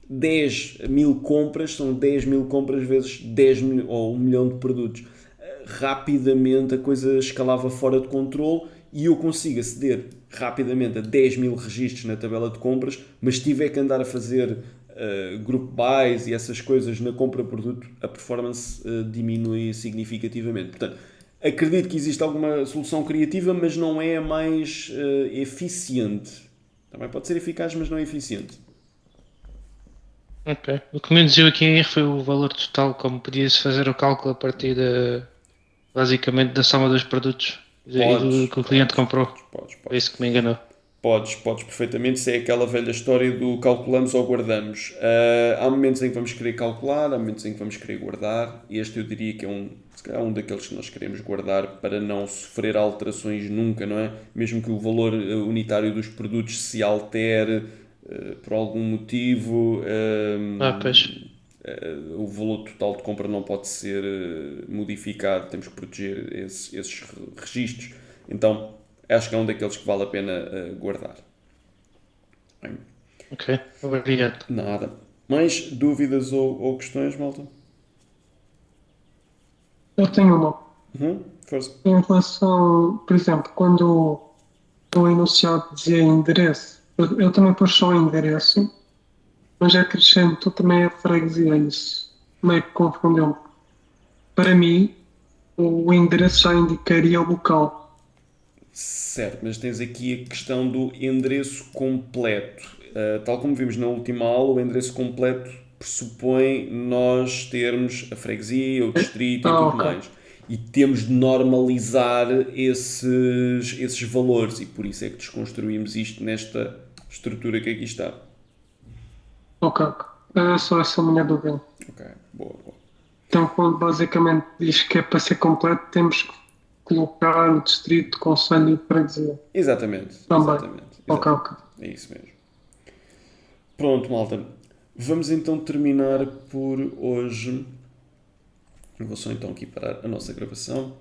10 mil compras, são 10 mil compras vezes 10 mil, ou 1 milhão de produtos. Rapidamente a coisa escalava fora de controle e eu consigo aceder rapidamente a 10 mil registros na tabela de compras, mas se tiver que andar a fazer group buys e essas coisas na compra-produto, a performance diminui significativamente. Portanto, acredito que existe alguma solução criativa, mas não é a mais eficiente. Também pode ser eficaz, mas não é eficiente. Ok. O que me induziu aqui em erro foi o valor total, como podia-se fazer o cálculo a partir basicamente da soma dos produtos e do que o cliente comprou. Podes. É isso que me enganou. Podes perfeitamente. Isso é aquela velha história do calculamos ou guardamos. Há momentos em que vamos querer calcular, há momentos em que vamos querer guardar. Este eu diria que é se calhar um daqueles que nós queremos guardar para não sofrer alterações nunca, não é? Mesmo que o valor unitário dos produtos se altere por algum motivo, o valor total de compra não pode ser modificado, temos que proteger esses registros. Então, acho que é um daqueles que vale a pena guardar. Bem, Ok, obrigado. nada. Mais dúvidas ou questões, malta? Eu tenho uma. Força. Em relação, por exemplo, quando o enunciado dizia endereço, eu também pus só endereço, mas acrescento também a freguesia. Isso meio que confundeu-me. Para mim, o endereço já indicaria o local. Certo, mas tens aqui a questão do endereço completo. Tal como vimos na última aula, o endereço completo pressupõe nós termos a freguesia, o distrito e tudo ok. mais. E temos de normalizar esses valores e por isso é que desconstruímos isto nesta estrutura que aqui está. Ok. É só essa a minha dúvida. Ok, boa. Então, quando basicamente diz que é para ser completo, temos que colocar o distrito, concelho e freguesia. Exatamente. Também. Exatamente. Ok. É isso mesmo. Pronto, malta. Vamos então terminar por hoje. Eu vou só então aqui parar a nossa gravação.